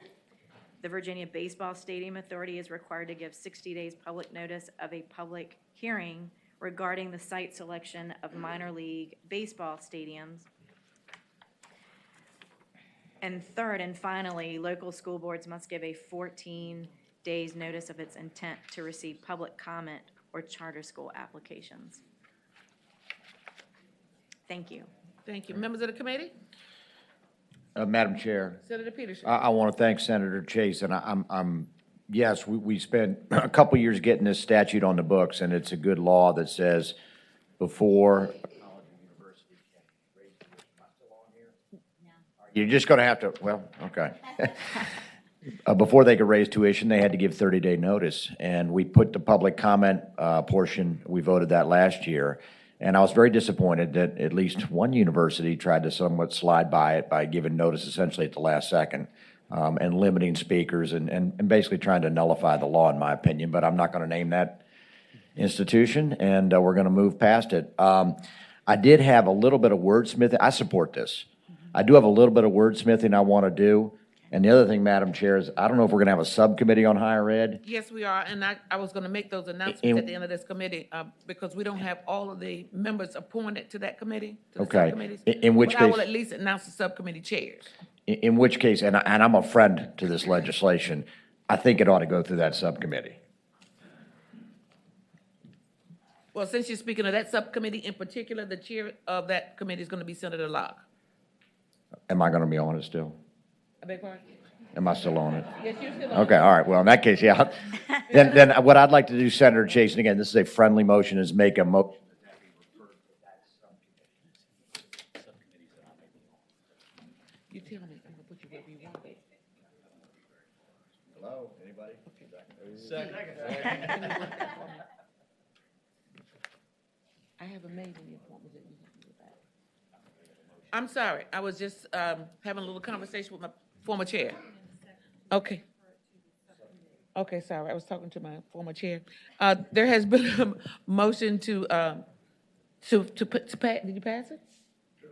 the Virginia Baseball Stadium Authority is required to give 60 days public notice of a public hearing regarding the site selection of minor league baseball stadiums. And third and finally, local school boards must give a 14 days notice of its intent to receive public comment or charter school applications. Thank you. Thank you. Members of the committee? Madam Chair, Senator Peterson. I want to thank Senator Chase, and yes, we spent a couple years getting this statute on the books, and it's a good law that says before you're just going to have to, well, okay. Before they could raise tuition, they had to give 30-day notice, and we put the public comment portion, we voted that last year, and I was very disappointed that at least one university tried to somewhat slide by it by giving notice essentially at the last second, and limiting speakers and basically trying to nullify the law, in my opinion, but I'm not going to name that institution, and we're going to move past it. I did have a little bit of wordsmithing. I support this. I do have a little bit of wordsmithing I want to do. And the other thing, Madam Chair, is I don't know if we're going to have a subcommittee on higher ed. Yes, we are, and I was going to make those announcements at the end of this committee because we don't have all of the members appointed to that committee, to the Okay. subcommittees. In which But I case, will at least announce the subcommittee chairs. in which case, and I'm a friend to this legislation, I think it ought to go through that subcommittee. Well, since you're speaking of that subcommittee in particular, the chair of that committee is going to be Senator Locke. Am I going to be on it still? I beg pardon? Am I still on it? Yes, you're still on. Okay, all right. Well, in that case, yeah. Then what I'd like to do, Senator Chase, and again, this is a friendly motion, is make a motion. You tell me, I'm going to put you wherever you want. Hello, anybody? I haven't made any appointments that you have to do that. I'm sorry, I was just having a little conversation with my former chair. Okay. Okay, sorry, I was talking to my former chair. There has been a motion to pass, did you pass it?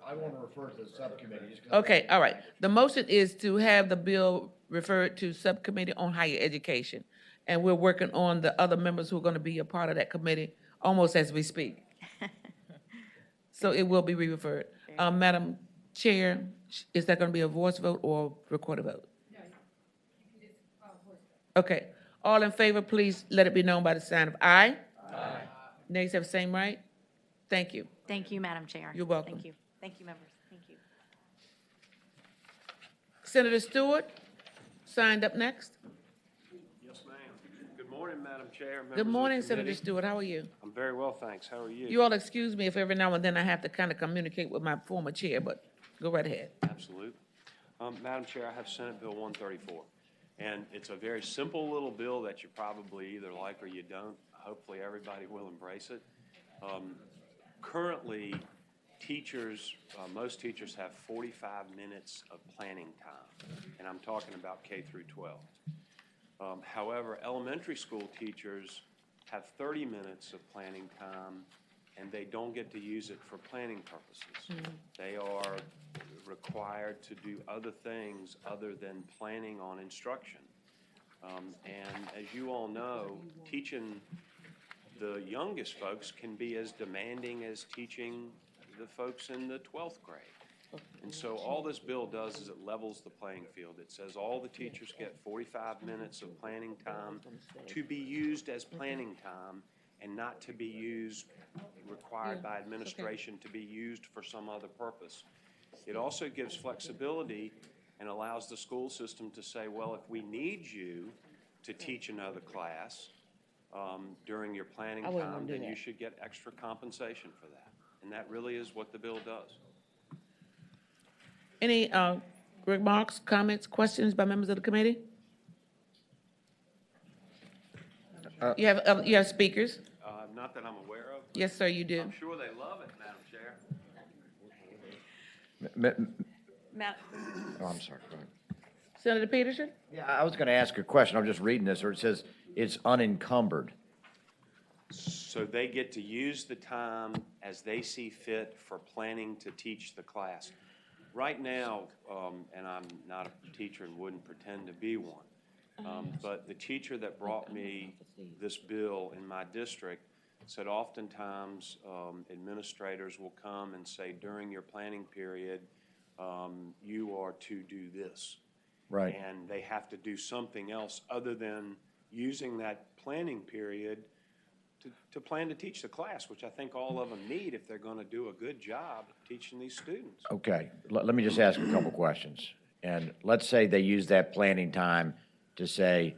I want to refer to the subcommittee. Okay, all right. The motion is to have the bill referred to Subcommittee on Higher Education. And we're working on the other members who are going to be a part of that committee almost as we speak. So it will be re-referred. Madam Chair, is that gonna be a voice vote or recorded vote? Okay, all in favor, please let it be known by the sign of aye. Aye. Nays have the same right? Thank you. Thank you, Madam Chair. You're welcome. Thank you. Thank you, members. Thank you. Senator Stewart, signed up next. Yes, ma'am. Good morning, Madam Chair. members Good of the morning, Senator committee. Stewart, how are you? I'm very well, thanks. How are you? You all excuse me if every now and then I have to kind of communicate with my former chair, but go right ahead. Absolutely. Madam Chair, I have Senate Bill 134. And it's a very simple little bill that you probably either like or you don't. Hopefully, everybody will embrace it. Currently, teachers, most teachers have 45 minutes of planning time, and I'm talking about K through 12. However, elementary school teachers have 30 minutes of planning time, and they don't get to use it for planning purposes. They are required to do other things other than planning on instruction. And as you all know, teaching the youngest folks can be as demanding as teaching the folks in the 12th grade. And so all this bill does is it levels the playing field. It says all the teachers get 45 minutes of planning time to be used as planning time and not to be used, required by administration to be used for some other purpose. It also gives flexibility and allows the school system to say, well, if we need you to teach another class during your planning time, then you should get extra compensation for that. And that really is what the bill does. Any remarks, comments, questions by members of the committee? You have speakers? Not that I'm aware of. Yes, sir, you do. I'm sure they love it, Madam Chair. Oh, I'm sorry, go ahead. Senator Peterson? Yeah, I was gonna ask a question. I'm just reading this, or it says it's unencumbered. So they get to use the time as they see fit for planning to teach the class. Right now, and I'm not a teacher and wouldn't pretend to be one, but the teacher that brought me this bill in my district said oftentimes administrators will come and say during your planning period, you are to do this. Right. And they have to do something else other than using that planning period to plan to teach the class, which I think all of them need if they're going to do a good job teaching these students. Okay, let me just ask a couple questions. And let's say they use that planning time to say,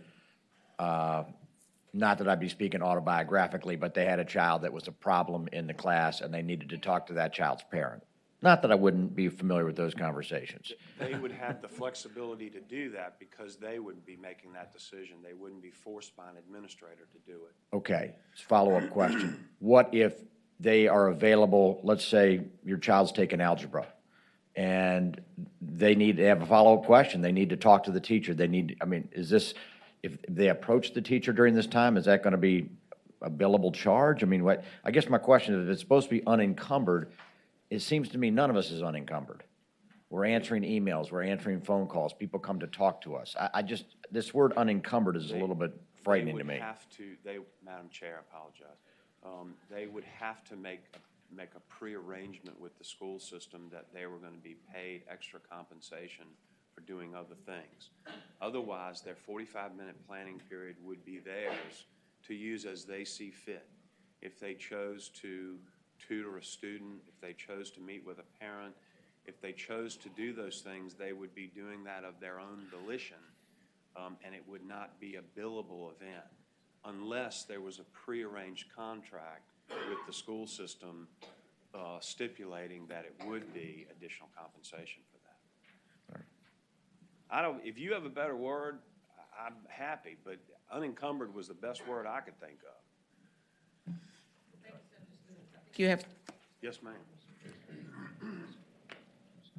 not that I'd be speaking autobiographically, but they had a child that was a problem in the class and they needed to talk to that child's parent. Not that I wouldn't be familiar with those conversations. They would have the flexibility to do that because they wouldn't be making that decision. They wouldn't be forced by an administrator to do it. Okay, follow-up question. What if they are available, let's say your child's taking algebra, and they need to have a follow-up question, they need to talk to the teacher, they need, I mean, is this, if they approach the teacher during this time, is that gonna be a billable charge? I mean, what, I guess my question is, if it's supposed to be unencumbered, it seems to me none of us is unencumbered. We're answering emails, we're answering phone calls, people come to talk to us. I just, this word unencumbered is a little bit frightening to me. They would have to, Madam Chair, I apologize. They would have to make a pre-arrangement with the school system that they were going to be paid extra compensation for doing other things. Otherwise, their 45-minute planning period would be theirs to use as they see fit. If they chose to tutor a student, if they chose to meet with a parent, if they chose to do those things, they would be doing that of their own volition, and it would not be a billable event unless there was a prearranged contract with the school system stipulating that it would be additional compensation for that. If you have a better word, I'm happy, but unencumbered was the best word I could think of. You have. Yes, ma'am.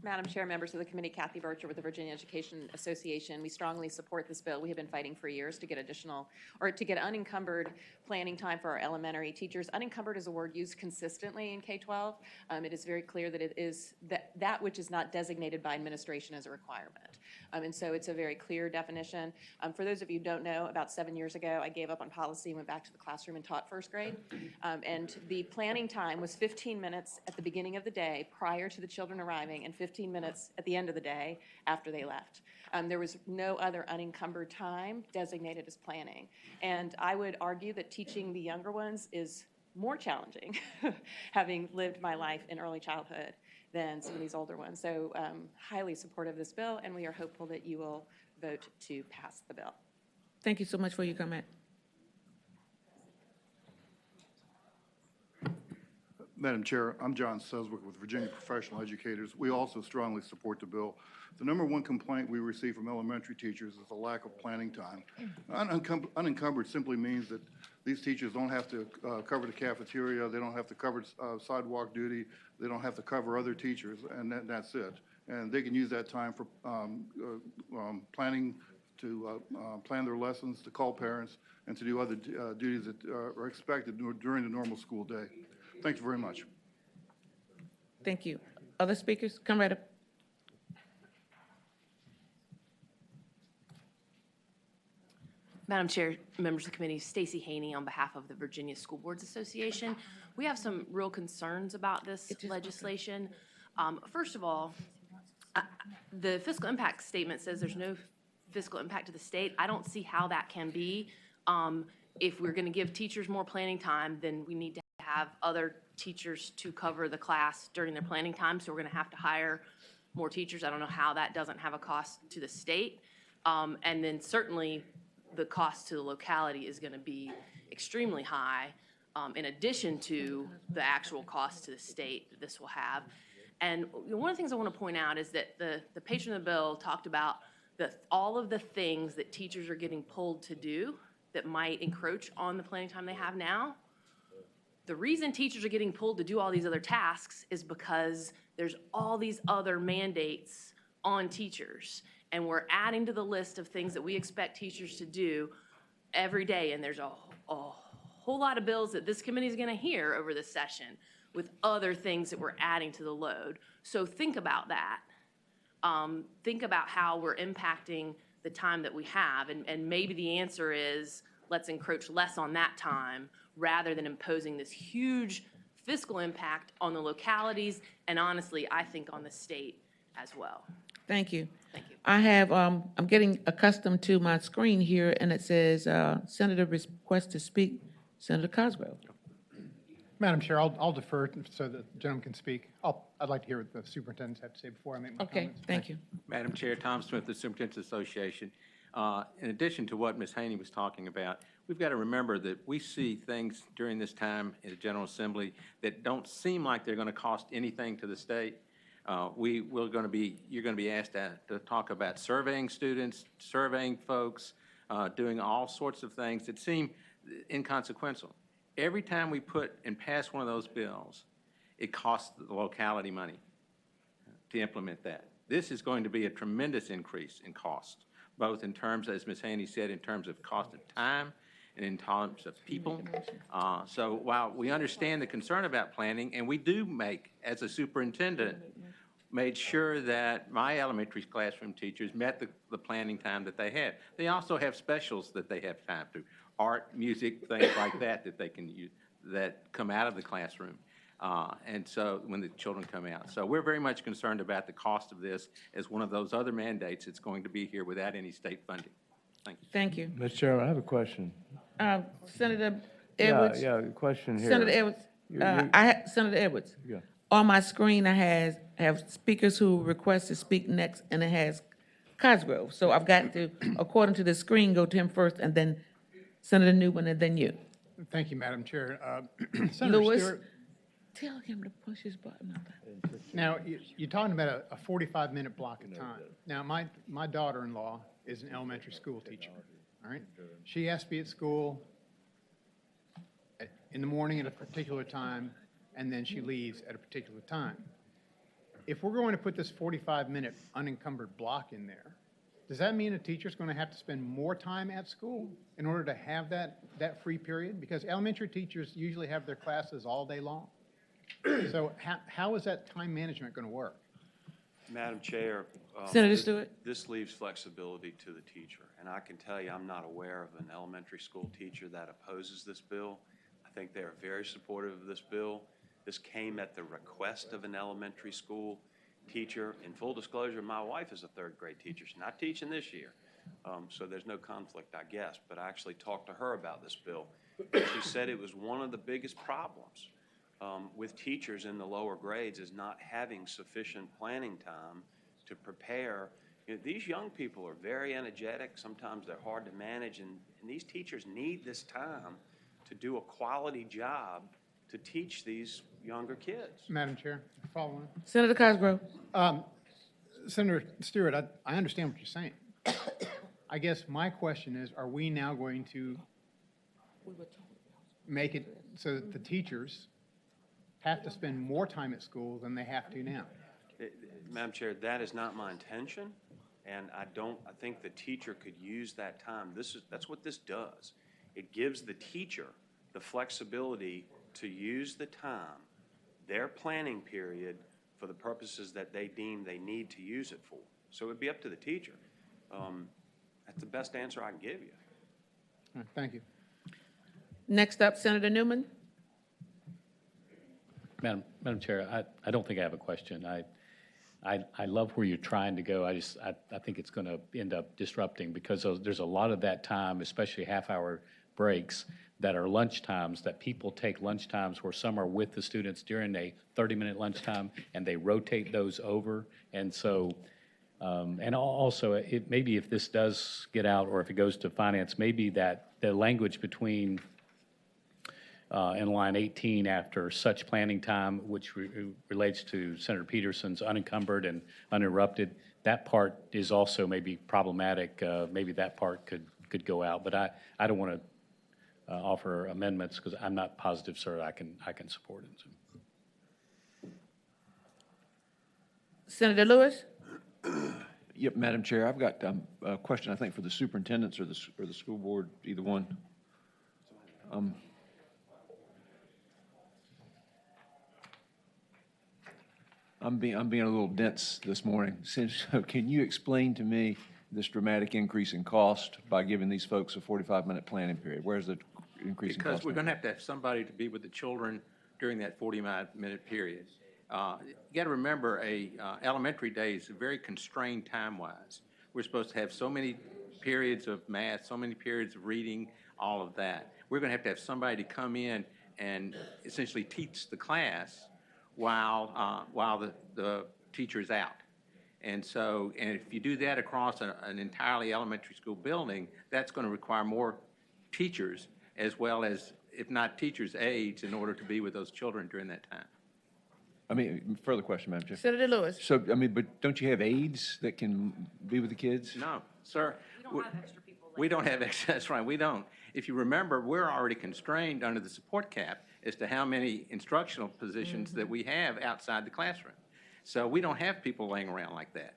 Madam Chair, members of the committee, Kathy Bircher with the Virginia Education Association. We strongly support this bill. We have been fighting for years to get additional, or to get unencumbered planning time for our elementary teachers. Unencumbered is a word used consistently in K-12. It is very clear that it is that which is not designated by administration as a requirement. And so it's a very clear definition. For those of you who don't know, about 7 years ago, I gave up on policy and went back to the classroom and taught first grade. And the planning time was 15 minutes at the beginning of the day prior to the children arriving and 15 minutes at the end of the day after they left. There was no other unencumbered time designated as planning. And I would argue that teaching the younger ones is more challenging, having lived my life in early childhood, than some of these older ones. So highly supportive of this bill, and we are hopeful that you will vote to pass the bill. Thank you so much for your comment. Madam Chair, I'm John Suswick with Virginia Professional Educators. We also strongly support the bill. The number one complaint we receive from elementary teachers is the lack of planning time. Unencumbered simply means that these teachers don't have to cover the cafeteria, they don't have to cover sidewalk duty, they don't have to cover other teachers, and that's it. And they can use that time for planning, to plan their lessons, to call parents, and to do other duties that are expected during the normal school day. Thank you very much. Thank you. Other speakers, come right up. Madam Chair, members of the committee, Stacey Haney on behalf of the Virginia School Boards Association. We have some real concerns about this legislation. First of all, the fiscal impact statement says there's no fiscal impact to the state. I don't see how that can be. If we're going to give teachers more planning time, then we need to have other teachers to cover the class during their planning time, so we're going to have to hire more teachers. I don't know how that doesn't have a cost to the state. And then certainly the cost to the locality is going to be extremely high, in addition to the actual cost to the state that this will have. And one of the things I want to point out is that the patron of the bill talked about all of the things that teachers are getting pulled to do that might encroach on the planning time they have now. The reason teachers are getting pulled to do all these other tasks is because there's all these other mandates on teachers. And we're adding to the list of things that we expect teachers to do every day. And there's a whole lot of bills that this committee is going to hear over this session with other things that we're adding to the load. So think about that. Think about how we're impacting the time that we have. And maybe the answer is let's encroach less on that time rather than imposing this huge fiscal impact on the localities and honestly, I think on the state as well. Thank you. Thank you. I have, I'm getting accustomed to my screen here, and it says Senator request to speak, Senator Cosgrove. Madam Chair, I'll defer so the gentleman can speak. I'd like to hear what the superintendents have to say before I make my comments. Thank you. Madam Chair, Tom Smith, the Superintendent's Association. In addition to what Ms. Haney was talking about, we've got to remember that we see things during this time in the General Assembly that don't seem like they're going to cost anything to the state. You're going to be asked to talk about surveying students, surveying folks, doing all sorts of things that seem inconsequential. Every time we put and pass one of those bills, it costs the locality money to implement that. This is going to be a tremendous increase in cost, both in terms, as Ms. Haney said, in terms of cost of time and in terms of people. So while we understand the concern about planning, and we do make, as a superintendent, made sure that my elementary classroom teachers met the planning time that they had. They also have specials that they have time to, art, music, things like that they can use, that come out of the classroom. And so when the children come out. So we're very much concerned about the cost of this as one of those other mandates that's going to be here without any state funding. Thank you. Thank you. Mr. Chairman, I have a question. Senator Edwards. Yeah, question here. Senator Edwards. Senator Edwards. Yeah. On my screen, I have speakers who request to speak next, and it has Cosgrove. So I've got to, according to the screen, go to him first, and then Senator Newman, and then you. Thank you, Madam Chair. Senator Lewis, Stewart, tell him to push his button. now you're talking about a 45-minute block of time. Now, my daughter-in-law is an elementary school teacher, all right? She has to be at school in the morning at a particular time, and then she leaves at a particular time. If we're going to put this 45-minute unencumbered block in there, does that mean a teacher's going to have to spend more time at school in order to have that free period? Because elementary teachers usually have their classes all day long. So how is that time management going to work? Madam Chair. Senator this- Stewart? This leaves flexibility to the teacher, and I can tell you, I'm not aware of an elementary school teacher that opposes this bill. I think they are very supportive of this bill. This came at the request of an elementary school teacher. In full disclosure, my wife is a third grade teacher. She's not teaching this year, so there's no conflict, I guess, but I actually talked to her about this bill. She said it was one of the biggest problems with teachers in the lower grades is not having sufficient planning time to prepare. You know, these young people are very energetic. Sometimes they're hard to manage, and these teachers need this time to do a quality job to teach these younger kids. Madam Chair, following. Senator Cosgrove? Senator Stewart, I understand what you're saying. I guess my question is, are we now going to make it so that the teachers have to spend more time at school than they have to now? Madam Chair, that is not my intention, and I think the teacher could use that time. That's what this does. It gives the teacher the flexibility to use the time, their planning period, for the purposes that they deem they need to use it for. So it'd be up to the teacher. That's the best answer I can give you. All right, thank you. Next up, Senator Newman. Madam Chair, I don't think I have a question. I love where you're trying to go. I think it's going to end up disrupting because there's a lot of that time, especially half-hour breaks, that are lunch times, that people take lunch times where some are with the students during a 30-minute lunchtime, and they rotate those over. And so, and also, maybe if this does get out, or if it goes to finance, maybe that the language between in line 18 after such planning time, which relates to Senator Peterson's unencumbered and uninterrupted, that part is also maybe problematic. Maybe that part could go out, but I don't want to offer amendments because I'm not positive, sir, I can support it. So. Senator Lewis? Yep, Madam Chair, I've got a question, I think, for the superintendents or the school board, either one. I'm being a little dense this morning. So can you explain to me this dramatic increase in cost by giving these folks a 45-minute planning period? Where's the increase in cost? Because we're going to have somebody to be with the children during that 45-minute period. You got to remember, elementary day is very constrained time-wise. We're supposed to have so many periods of math, so many periods of reading, all of that. We're going to have somebody to come in and essentially teach the class while the teacher is out. And so, and if you do that across an entirely elementary school building, that's going to require more teachers as well as, if not teachers, aides in order to be with those children during that time. I mean, further question, Madam Chair. Senator Lewis? So, I mean, but don't you have aides that can be with the kids? No, sir. We don't have extra people. We don't have extra, that's right, we don't. If you remember, we're already constrained under the support cap as to how many instructional positions that we have outside the classroom. So we don't have people laying around like that.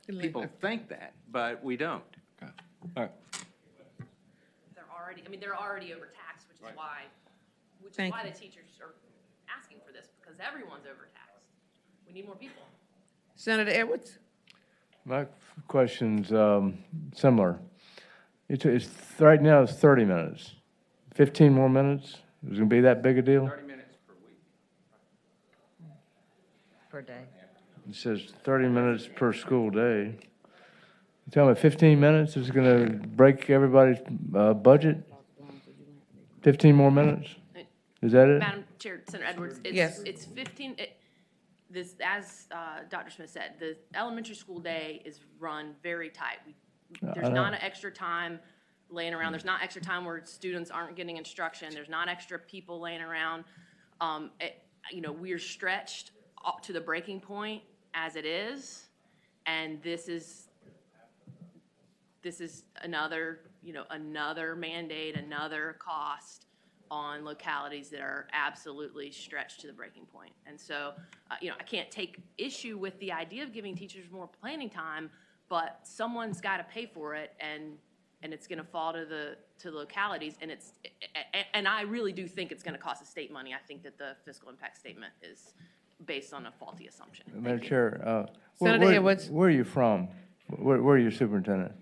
People think that, but we don't. Okay. All right. They're already overtaxed, which is why the teachers are asking for this, because everyone's overtaxed. We need more people. Senator Edwards? My question's similar. Right now it's 30 minutes. 15 more minutes? Is it going to be that big a deal? 30 minutes per week. Per day. It says 30 minutes per school day. You telling me 15 minutes is going to break everybody's budget? 15 more minutes? Is that it? Madam Chair, Senator Edwards, Yes. it's 15, as Dr. Smith said, the elementary school day is run very tight. There's not an extra time laying around. There's not extra time where students aren't getting instruction. There's not extra people laying around. We're stretched up to the breaking point as it is, and this is another mandate, another cost on localities that are absolutely stretched to the breaking point. And so, I can't take issue with the idea of giving teachers more planning time, but someone's got to pay for it, and it's going to fall to the localities, and I really do think it's going to cost the state money. I think that the fiscal impact statement based on a faulty assumption. Madam Chair, Senator Edwards. where are you from? Where are you superintendent?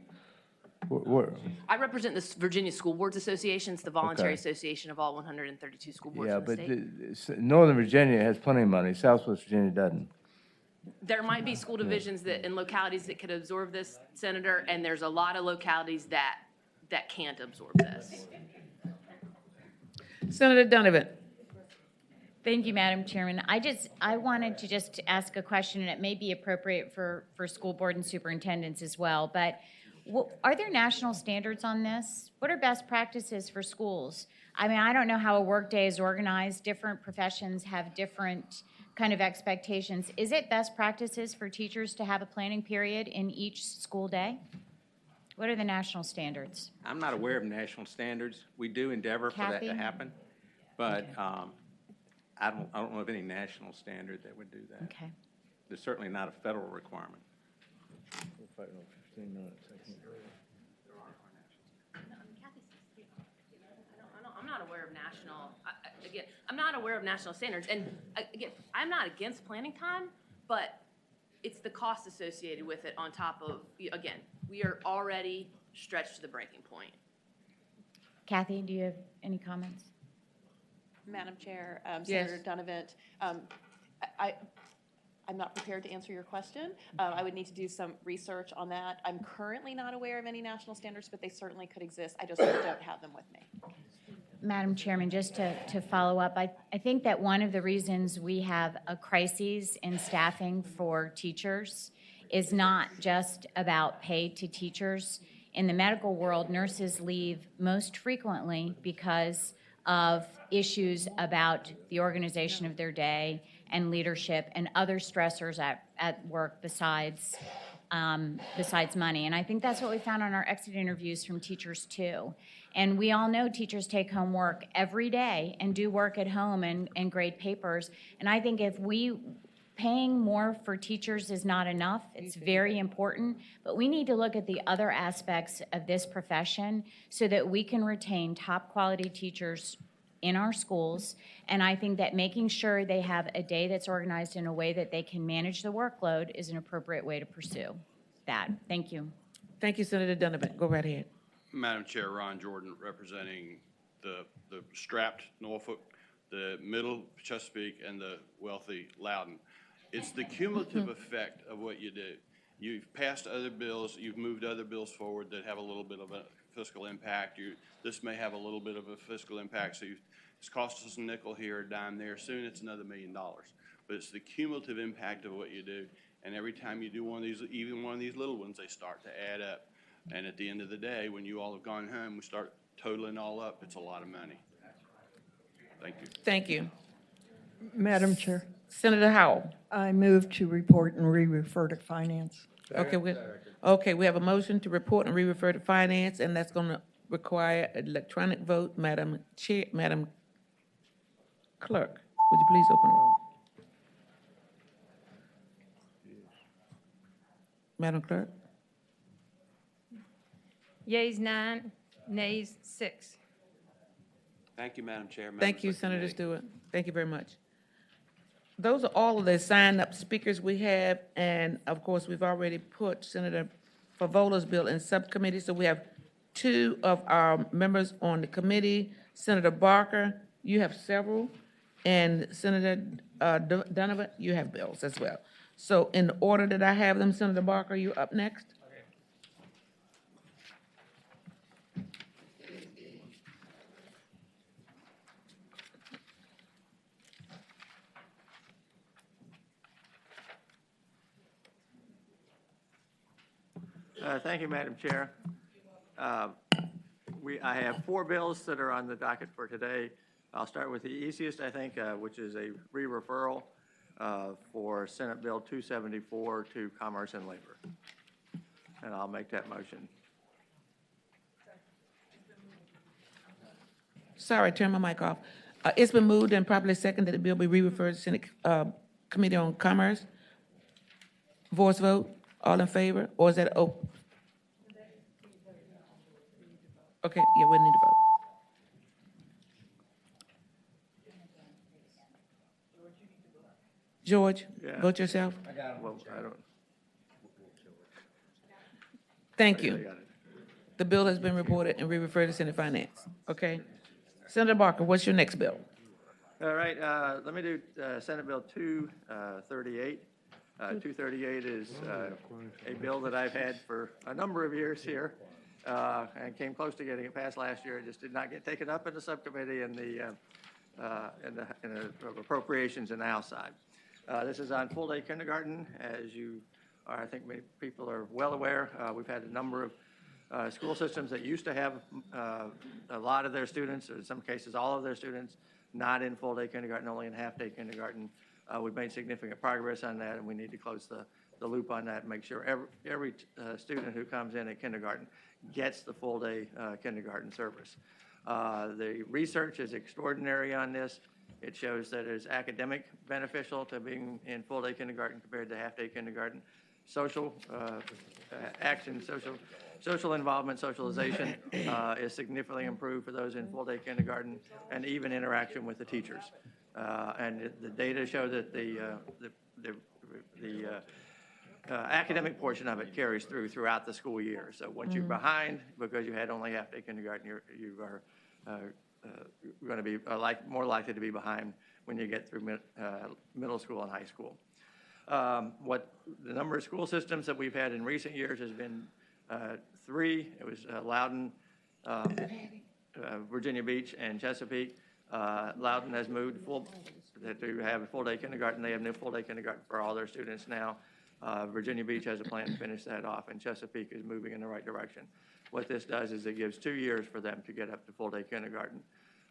I represent the Virginia School Boards Association. It's the voluntary Okay. association of all 132 school boards Yeah, in the but state. Northern Virginia has plenty of money, Southwest Virginia doesn't. There might be school divisions that, in localities that could absorb this, Senator, and there's a lot of localities that can't absorb this. Senator Donovan. Thank you, Madam Chairman. I wanted to just ask a question, and it may be appropriate for school board and superintendents as well, but are there national standards on this? What are best practices for schools? I mean, I don't know how a workday is organized. Different professions have different kind of expectations. Is it best practices for teachers to have a planning period in each school day? What are the national standards? I'm not aware of national standards. We do endeavor for that to Kathy? happen, but I don't know of any national standard that would do that. Okay. There's certainly not a federal requirement. We're fighting on 15 minutes. I'm not aware of national, again, I'm not aware of national standards. And again, I'm not against planning time, but it's the cost associated with it on top of, again, we are already stretched to the breaking point. Kathy, do you have any comments? Madam Chair, Yes. Senator Donovan, I'm not prepared to answer your question. I would need to do some research on that. I'm currently not aware of any national standards, but they certainly could exist. I just don't have them with me. Madam Chairman, just to follow up, I think that one of the reasons we have a crisis in staffing for teachers is not just about pay to teachers. In the medical world, nurses leave most frequently because of issues about the organization of their day and leadership and other stressors at work besides money. And I think that's what we found on our exit interviews from teachers too. And we all know teachers take home work every day and do work at home and grade papers. And I think if paying more for teachers is not enough, it's very important, but we need to look at the other aspects of this profession so that we can retain top quality teachers in our schools. And I think that making sure they have a day that's organized in a way that they can manage the workload is an appropriate way to pursue that. Thank you. Thank you, Senator Donovan. Go right ahead. Madam Chair, Ron Jordan, representing the strapped Norfolk, the middle Chesapeake, and the wealthy Loudoun. It's the cumulative effect of what you do. You've passed other bills, you've moved other bills forward that have a little bit of a fiscal impact. This may have a little bit of a fiscal impact, so it's cost us a nickel here, a dime there. Soon it's another $1 million. But it's the cumulative impact of what you do. And every time you do one of these, even one of these little ones, they start to add up. And at the end of the day, when you all have gone home, we start totaling all up. It's a lot of money. Thank you. Thank you. Madam Chair, Senator Howell. I move to report and re-refer to finance. Okay, we have a motion to report and re-refer to finance, and that's going to require electronic vote. Madam Clerk, would you please open the roll? Madam Clerk? Yeas 9, nays 6. Thank you, Madam Chair. Thank members you, of the Senator committee. Stewart. Thank you very much. Those are all of the signed-up speakers we have, and of course, we've already put Senator Favola's bill in subcommittee, so we have 2 of our members on the committee. Senator Barker, you have several, and Senator Donovan, you have bills as well. So in the order that I have them, Senator Barker, you're up next. Thank you, Madam Chair. I have 4 bills that are on the docket for today. I'll start with the easiest, I think, which is a re-referral for Senate Bill 274 to Commerce and Labor. And I'll make that motion. Sorry, turn my mic off. It's been moved and properly seconded that the bill be re-referred to Senate Committee on Commerce. Voice vote, all in favor, or is that open? Okay, yeah, we need to vote. George, Yeah. vote yourself. Well, I don't. Thank I you. got it. The bill has been reported and we refer to Senate Finance, okay? Senator Barker, what's your next bill? All right, let me do Senate Bill 238. 238 is a bill that I've had for a number of years here, and came close to getting it passed last year. It just did not get taken up in the subcommittee and the appropriations in the House side. This is on full-day kindergarten. As you are, I think many people are well aware, we've had a number of school systems that used to have a lot of their students, or in some cases all of their students, not in full-day kindergarten, only in half-day kindergarten. We've made significant progress on that, and we need to close the loop on that and make sure every student who comes in at kindergarten gets the full-day kindergarten service. The research is extraordinary on this. It shows that it's academic beneficial to being in full-day kindergarten compared to half-day kindergarten. Social action, social involvement, socialization is significantly improved for those in full-day kindergarten, and even interaction with the teachers. And the data show that the academic portion of it carries throughout the school year. So once you're behind because you had only half-day kindergarten, you are going to be more likely to be behind when you get through middle school and high school. What the number of school systems that we've had in recent years has been 3. It was Loudoun, Virginia Beach, and Chesapeake. Loudoun has moved to have a full-day kindergarten. They have new full-day kindergarten for all their students now. Virginia Beach has a plan to finish that off, and Chesapeake is moving in the right direction. What this does is it gives 2 years for them to get up to full-day kindergarten.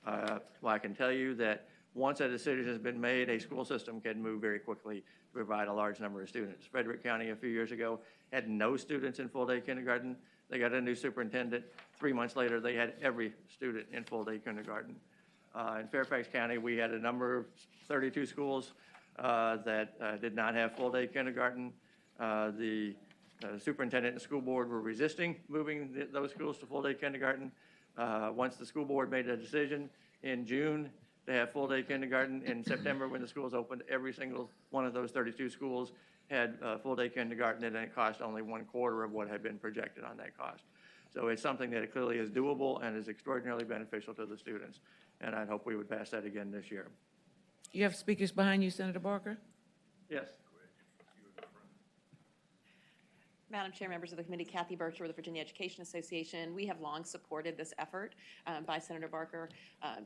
Well, I can tell you that once a decision has been made, a school system can move very quickly to provide a large number of students. Frederick County a few years ago had no students in full-day kindergarten. They got a new superintendent. 3 months later, they had every student in full-day kindergarten. In Fairfax County, we had a number of 32 schools that did not have full-day kindergarten. The superintendent and school board were resisting moving those schools to full-day kindergarten. Once the school board made a decision in June to have full-day kindergarten, in September when the schools opened, every single one of those 32 schools had full-day kindergarten, and it cost only 1/4 of what had been projected on that cost. So it's something that clearly is doable and is extraordinarily beneficial to the students, and I'd hope we would pass that again this year. You have speakers behind you, Senator Barker? Yes. Madam Chair, members of the committee, Kathy Bircher with the Virginia Education Association. We have long supported this effort by Senator Barker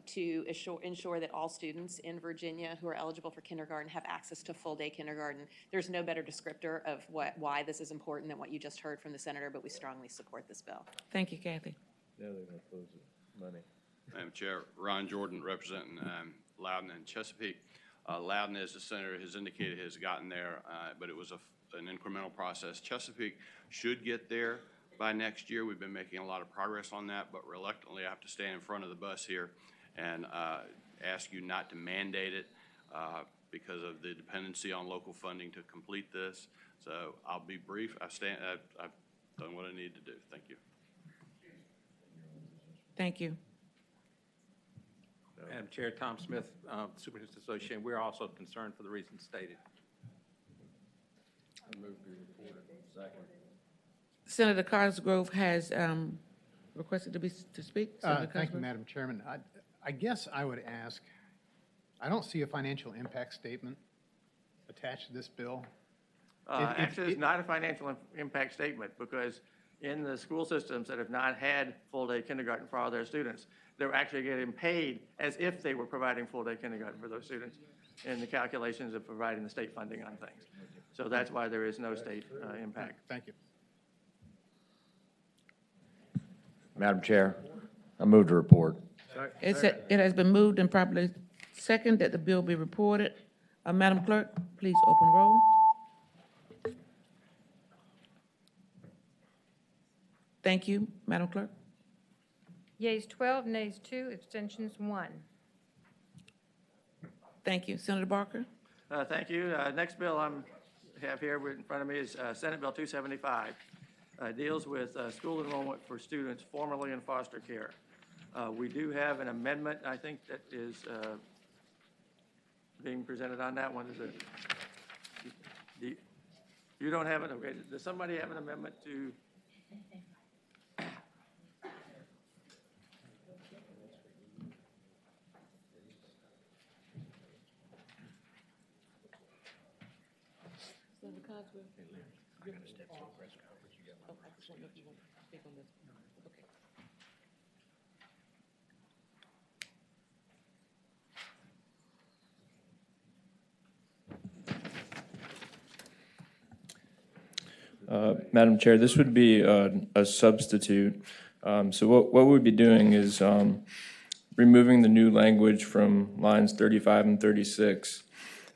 to ensure that all students in Virginia who are eligible for kindergarten have access to full-day kindergarten. There's no better descriptor of why this is important than what you just heard from the senator, but we strongly support this bill. Thank you, Kathy. Now they're going to close the money. Madam Chair, Ron Jordan representing Loudoun and Chesapeake. Loudoun, as the senator has indicated, has gotten there, but it was an incremental process. Chesapeake should get there by next year. We've been making a lot of progress on that, but reluctantly I have to stand in front of the bus here and ask you not to mandate it because of the dependency on local funding to complete this. So I'll be brief. I've done what I need to do. Thank you. Thank you. Madam Chair, Tom Smith, Superintendent's Association, we're also concerned for the reasons stated. Senator Cosgrove has requested to speak. Senator Thank you, Cosgrove? Madam Chairman. I guess I would ask, I don't see a financial impact statement attached to this bill. Actually, it's not a financial impact statement because in the school systems that have not had full-day kindergarten for all their students, they're actually getting paid as if they were providing full-day kindergarten for those students in the calculations of providing the state funding on things. So that's why there is no state impact. Thank you. Madam Chair, I move to report. It has been moved and properly second that the bill be reported. Madam Clerk, please open roll. Thank you, Madam Clerk. Yeas 12, nays 2, abstentions 1. Thank you. Senator Barker? Thank you. Next bill I have here in front of me is Senate Bill 275. Deals with school enrollment for students formerly in foster care. We do have an amendment, I think, that is being presented on that one. Is it? You don't have it? Okay. Does somebody have an amendment to? Senator Cogswell? I gotta step to a press conference. You got my I just want to know if you want to speak on this. Okay. Madam Chair, this would be a substitute. So what we'd be doing is removing the new language from lines 35 and 36,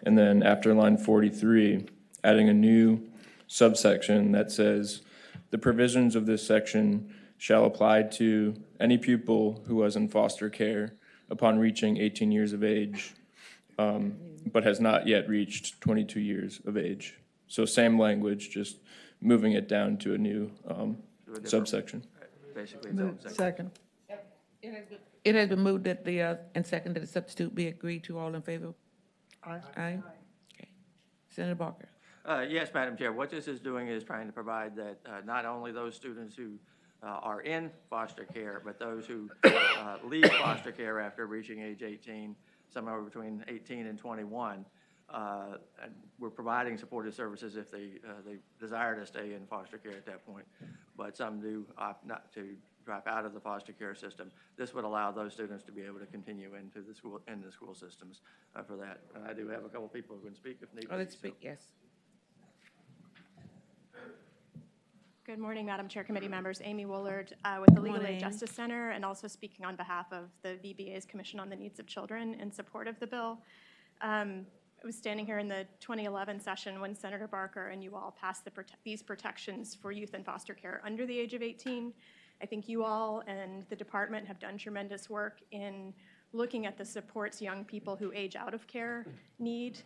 and then after line 43, adding a new subsection that says, the provisions of this section shall apply to any pupil who was in foster care upon reaching 18 years of age, but has not yet reached 22 years of age. So same language, just moving it down to a new subsection. Basically, Second. It has been moved that and seconded that the substitute be agreed to. All in favor? Aye. Aye. Okay. Senator Barker. Yes, Madam Chair. What this is doing is trying to provide that not only those students who are in foster care, but those who leave foster care after reaching age 18, somewhere between 18 and 21, and we're providing supportive services if they desire to stay in foster care at that point. But some do opt not to drop out of the foster care system. This would allow those students to be able to continue into the school systems for that. And I do have a couple people who can speak if need be. Oh, let's speak. Yes. Good morning, Madam Chair, committee members. Amy Woolard with the Legal morning. Aid Justice Center, and also speaking on behalf of the VBA's Commission on the Needs of Children in support of the bill. I was standing here in the 2011 session when Senator Barker and you all passed these protections for youth in foster care under the age of 18. I think you all and the department have done tremendous work in looking at the supports young people who age out of care need.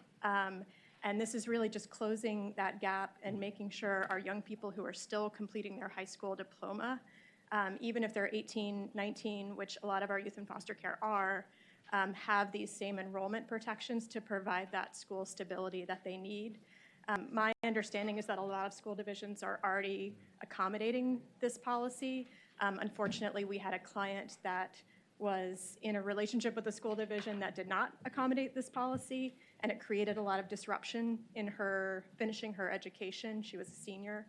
And this is really just closing that gap and making sure our young people who are still completing their high school diploma, even if they're 18, 19, which a lot of our youth in foster care are, have these same enrollment protections to provide that school stability that they need. My understanding is that a lot of school divisions are already accommodating this policy. Unfortunately, we had a client that was in a relationship with a school division that did not accommodate this policy, and it created a lot of disruption in her finishing her education. She was a senior,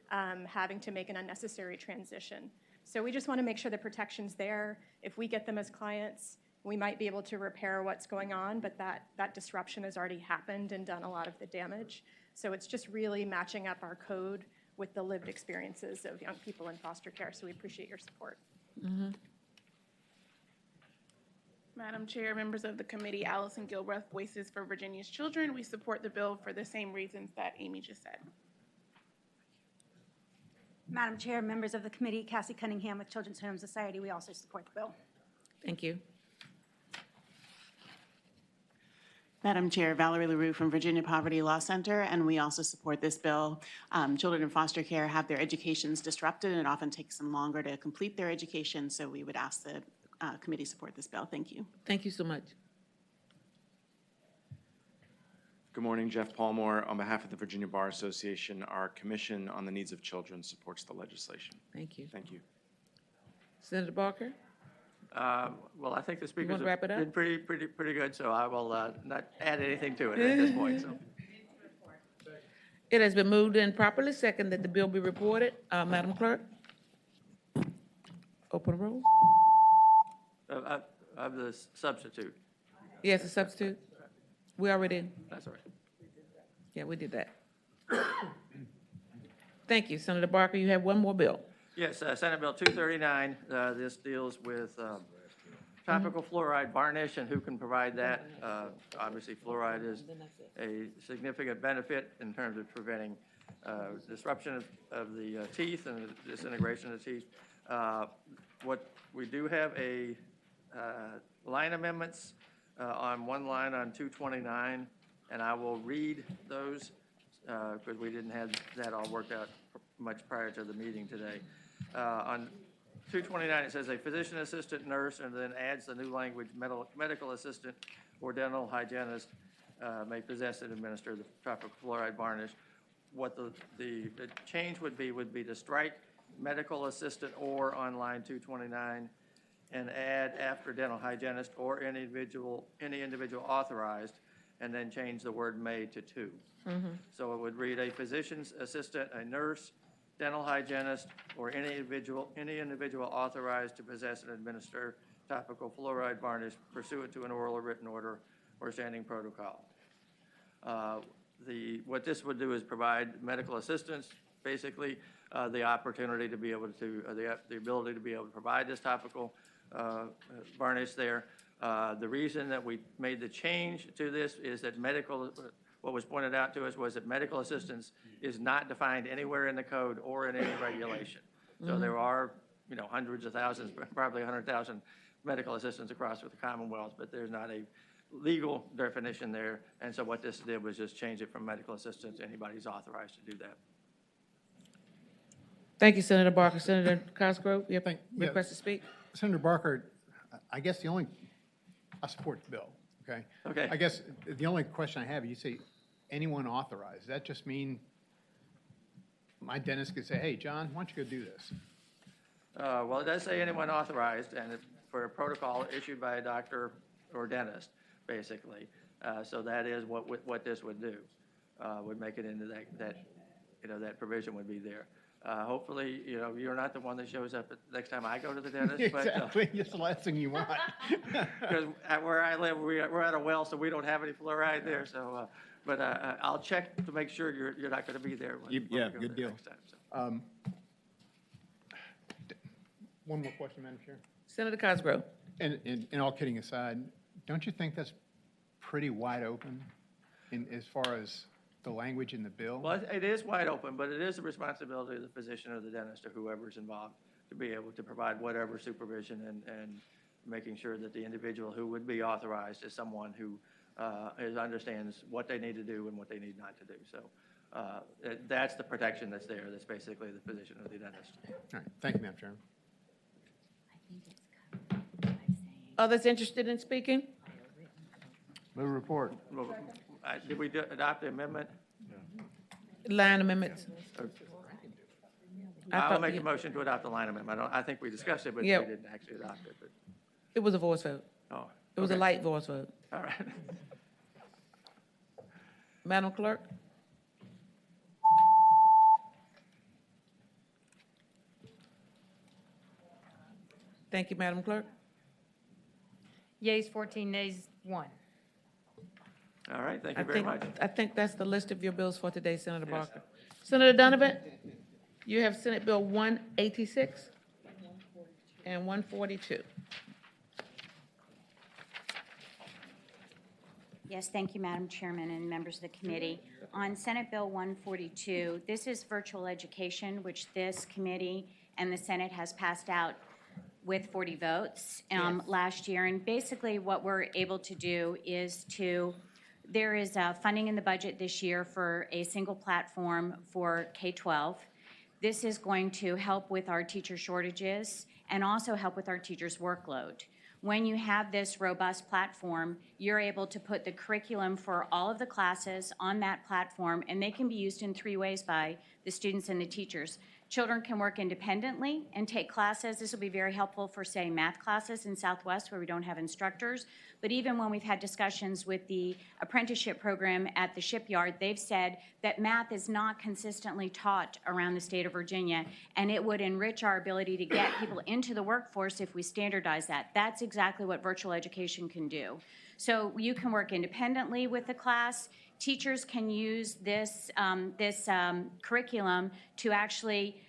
having to make an unnecessary transition. So we just want to make sure the protection's there. If we get them as clients, we might be able to repair what's going on, but that disruption has already happened and done a lot of the damage. So it's just really matching up our code with the lived experiences of young people in foster care. So we appreciate your support. Mm-hmm. Madam Chair, members of the committee, Allison Gilbreth, Voices for Virginia's Children. We support the bill for the same reasons that Amy just said. Madam Chair, members of the committee, Cassie Cunningham with Children's Home Society. We also support the bill. Thank you. Madam Chair, Valerie LaRue from Virginia Poverty Law Center, and we also support this bill. Children in foster care have their educations disrupted, and it often takes them longer to complete their education, so we would ask the committee support this bill. Thank you. Thank you so much. Good morning, Jeff Palmore. On behalf of the Virginia Bar Association, our Commission on the Needs of Children supports the legislation. Thank you. Thank you. Senator Barker? Well, I think the speakers wanna wrap it up? have been pretty good, so I will not add anything to it at this point. So. It has been moved and properly seconded that the bill be reported. Madam Clerk? Open roll. Of the substitute. Yes, a substitute. We already. That's all right. Yeah, we did that. Thank you. Senator Barker, you have one more bill. Yes, Senate Bill 239. This deals with topical fluoride varnish and who can provide that. Obviously, fluoride is a significant benefit in terms of preventing disruption of the teeth and the disintegration of the teeth. What we do have a line amendments on one line on 229, and I will read those because we didn't have that all worked out much prior to the meeting today. On 229, it says a physician assistant nurse, and then adds the new language medical assistant or dental hygienist may possess and administer the topical fluoride varnish. What the change would be to strike medical assistant or on line 229 and add after dental hygienist or any individual authorized, and then change the word may to two. So it would read a physician's assistant, a nurse, dental hygienist, or any individual authorized to possess and administer topical fluoride varnish pursuant to an oral or written order or standing protocol. What this would do is provide medical assistance, basically the opportunity to be able to, the ability to be able to provide this topical varnish there. The reason that we made the change to this is that what was pointed out to us was that medical assistance is not defined anywhere in the code or in any regulation. So there are, hundreds of thousands, probably 100,000 medical assistants across the Commonwealth, but there's not a legal definition there. And so what this did was just change it from medical assistant to anybody's authorized to do that. Thank you, Senator Barker. Senator Cosgrove, you have request to speak? Senator Barker, I guess I support the bill, okay? Okay. I guess the only question I have, you say anyone authorized. Does that just mean my dentist could say, hey, John, why don't you go do this? Well, it does say anyone authorized, and for a protocol issued by a doctor or dentist, basically. So that is what this would do, would make it into that provision would be there. Hopefully, you're not the one that shows up next time I go to the dentist. Exactly, it's the last thing you want. Because where I live, we're at a well, so we don't have any fluoride there. So, but I'll check to make sure you're not going to be there. When Yeah, we go good there deal. next time, so. One more question, Madam Chair. Senator Cosgrove. And all kidding aside, don't you think that's pretty wide open as far as the language in the bill? Well, it is wide open, but it is the responsibility of the physician or the dentist or whoever's involved to be able to provide whatever supervision and making sure that the individual who would be authorized is someone who understands what they need to do and what they need not to do. So that's the protection that's there. That's basically the physician or the dentist. All right, thank you, Madam Chairman. Others interested in speaking? Move report. Did we adopt the amendment? Line amendments. I'll make a motion to adopt the line amendment. I think we discussed it, but we Yeah. didn't actually adopt it. But. It was a voice vote. Oh. It was a okay. light voice vote. All right. Madam Clerk? Thank you, Madam Clerk. Yeas 14, nays 1. All right, thank you very much. I think that's the list of your bills for today, Senator Yes. Barker. Senator Donovan, you have Senate Bill 186 and 142. Yes, thank you, Madam Chairman and members of the committee. On Senate Bill 142, this is virtual education, which this committee and the Senate has passed out with 40 votes last year. And basically what we're able to do is there is funding in the budget this year for a single platform for K-12. This is going to help with our teacher shortages and also help with our teachers' workload. When you have this robust platform, you're able to put the curriculum for all of the classes on that platform, and they can be used in 3 ways by the students and the teachers. Children can work independently and take classes. This will be very helpful for, say, math classes in Southwest where we don't have instructors. But even when we've had discussions with the apprenticeship program at the shipyard, they've said that math is not consistently taught around the state of Virginia, and it would enrich our ability to get people into the workforce if we standardize that. That's exactly what virtual education can do. So you can work independently with the class. Teachers can use this curriculum to actually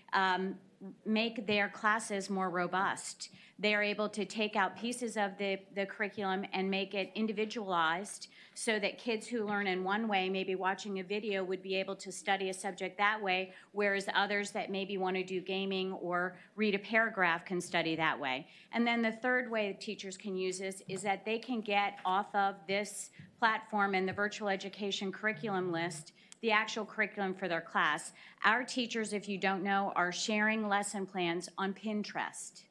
make their classes more robust. They are able to take out pieces of the curriculum and make it individualized so that kids who learn in one way, maybe watching a video, would be able to study a subject that way, whereas others that maybe want to do gaming or read a paragraph can study that way. And then the third way that teachers can use this is that they can get off of this platform and the virtual education curriculum list the actual curriculum for their class. Our teachers, if you don't know, are sharing lesson plans on Pinterest.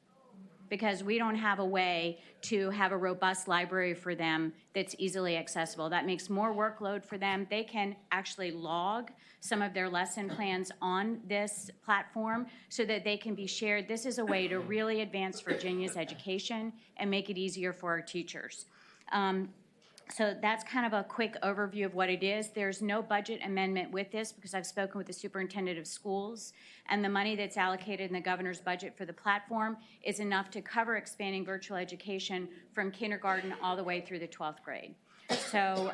because we don't have a way to have a robust library for them that's easily accessible. That makes more workload for them. They can actually log some of their lesson plans on this platform so that they can be shared. This is a way to really advance Virginia's education and make it easier for our teachers. So that's kind of a quick overview of what it is. There's no budget amendment with this because I've spoken with the superintendent of schools, and the money that's allocated in the governor's budget for the platform is enough to cover expanding virtual education from kindergarten all the way through the 12th grade. So,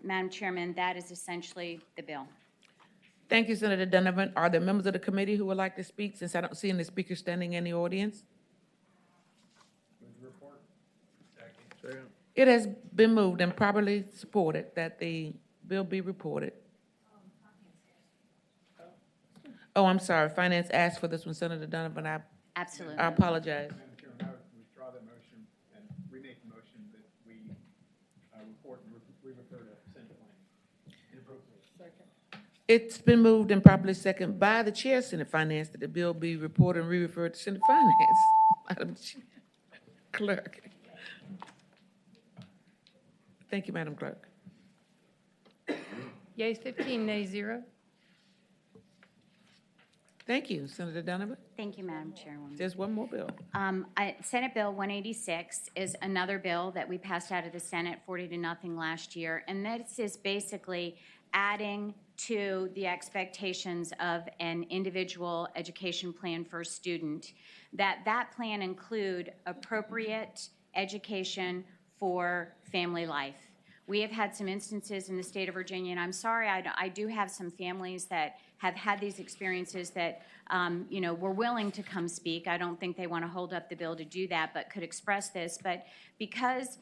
Madam Chairman, that is essentially the bill. Thank you, Senator Donovan. Are there members of the committee who would like to speak, since I don't see any speakers standing in the audience? It has been moved and properly supported that the bill be reported. Oh, I'm sorry, Finance asked for this one, Senator Donovan. Absolutely. I apologize. Madam Chairman, I would withdraw that motion and remake the motion that we report and re-refer to Senate Finance. It's been moved and properly seconded by the Chair of Senate Finance that the bill be reported and re-referred to Senate Finance. Madam Clerk. Thank you, Madam Clerk. Yeas 15, nays 0. Thank you, Senator Donovan. Thank you, Madam Chairwoman. There's one more bill. Senate Bill 186 is another bill that we passed out of the Senate 40-0 last year, and this is basically adding to the expectations of an individual education plan for a student, that plan include appropriate education for family life. We have had some instances in the state of Virginia, and I'm sorry, I do have some families that have had these experiences that, were willing to come speak. I don't think they want to hold up the bill to do that, but could express this. But because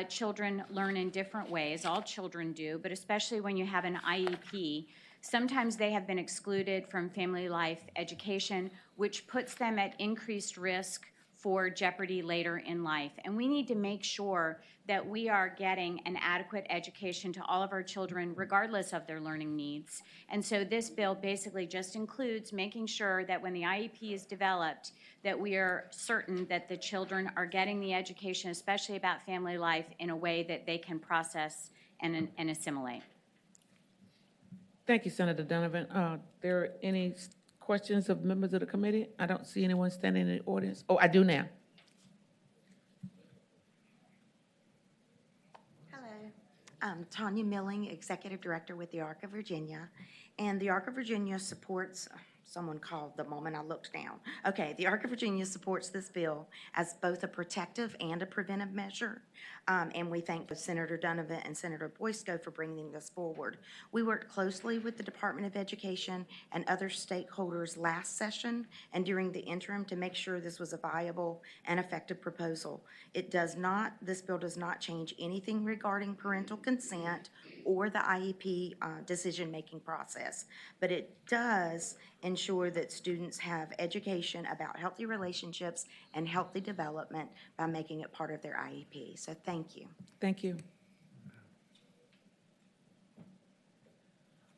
children learn in different ways, all children do, but especially when you have an IEP, sometimes they have been excluded from family life education, which puts them at increased risk for jeopardy later in life. And we need to make sure that we are getting an adequate education to all of our children, regardless of their learning needs. And so this bill basically just includes making sure that when the IEP is developed, that we are certain that the children are getting the education, especially about family life, in a way that they can process and assimilate. Thank you, Senator Donovan. There any questions of members of the committee? I don't see anyone standing in the audience. Oh, I do now. Hello. I'm Tanya Milling, Executive Director with the Arc of Virginia. And the Arc of Virginia supports, someone called the moment I looked down. Okay, the Arc of Virginia supports this bill as both a protective and a preventive measure. And we thank both Senator Donovan and Senator Boysko for bringing this forward. We worked closely with the Department of Education and other stakeholders last session and during the interim to make sure this was a viable and effective proposal. This bill does not change anything regarding parental consent or the IEP decision-making process, but it does ensure that students have education about healthy relationships and healthy development by making it part of their IEP. So thank you. Thank you.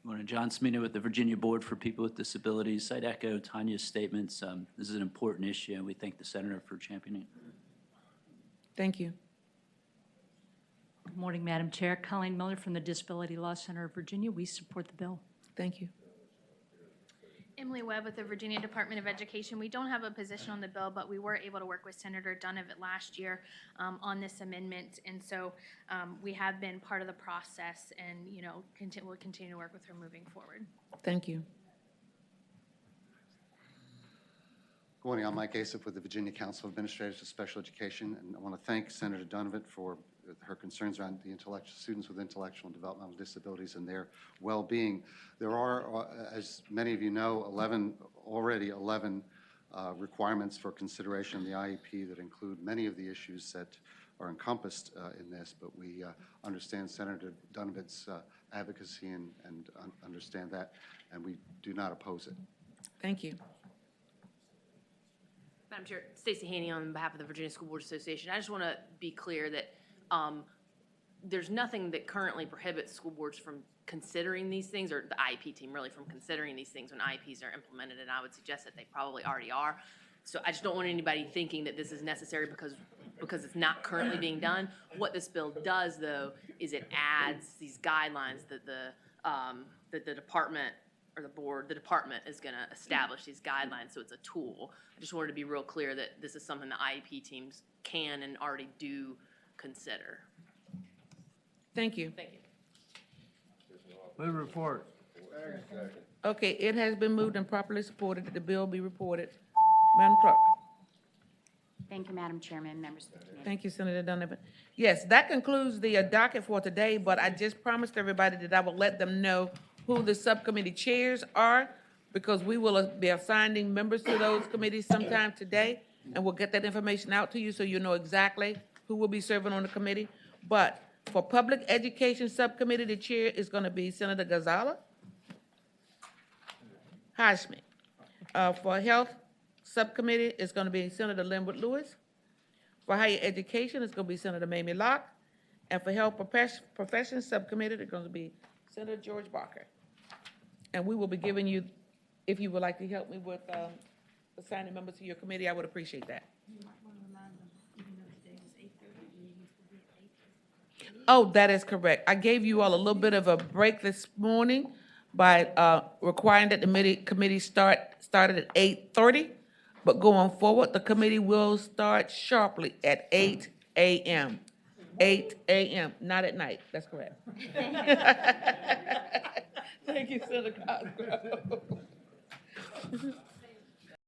Morning, John Smino with the Virginia Board for People with Disabilities. I'd echo Tanya's statements. This is an important issue, and we thank the Senator for championing it. Thank you. Good morning, Madam Chair. Colleen Miller from the Disability Law Center of Virginia. We support the bill. Thank you. Emily Webb with the Virginia Department of Education. We don't have a position on the bill, but we were able to work with Senator Donovan last year on this amendment, and so we have been part of the process, and we'll continue to work with her moving forward. Thank you. Good morning. I'm Mike Asif with the Virginia Council of Administrators of Special Education, and I want to thank Senator Donovan for her concerns around the students with intellectual and developmental disabilities and their well-being. There are, as many of you know, 11 requirements for consideration in the IEP that include many of the issues that are encompassed in this, but we understand Senator Donovan's advocacy and understand that, and we do not oppose it. Thank you. Madam Chair, Stacey Haney on behalf of the Virginia School Board Association. I just want to be clear that there's nothing that currently prohibits school boards from considering these things, or the IEP team really from considering these things when IEPs are implemented, and I would suggest that they probably already are. So I just don't want anybody thinking that this is necessary because it's not currently being done. What this bill does, though, is it adds these guidelines that that the department or the department is going to establish these guidelines, so it's a tool. I just wanted to be real clear that this is something the IEP teams can and already do consider. Thank you. Thank you. Move report. Okay, it has been moved and properly supported that the bill be reported. Madam Clerk. Thank you, Madam Chairman, members of the committee. Thank you, Senator Donovan. Yes, that concludes the docket for today, but I just promised everybody that I would let them know who the subcommittee chairs are, because we will be assigning members to those committees sometime today, and we'll get that information out to you so you know exactly who will be serving on the committee. But for Public Education Subcommittee, the chair is going to be Senator Gonzalez Hashmi. For Health Subcommittee, it's going to be Senator Linwood Lewis. For Higher Education, it's going to be Senator Mamie Locke. And for Health Professions Subcommittee, it's going to be Senator George Barker. And we will be giving you, if you would like to help me with assigning members to your committee, I would appreciate that. Oh, that is correct. I gave you all a little bit of a break this morning by requiring that the committee started at 8:30. But going forward, the committee will start sharply at 8 a.m. 8 a.m., not at night. That's correct. Thank you, Senator Cosgrove.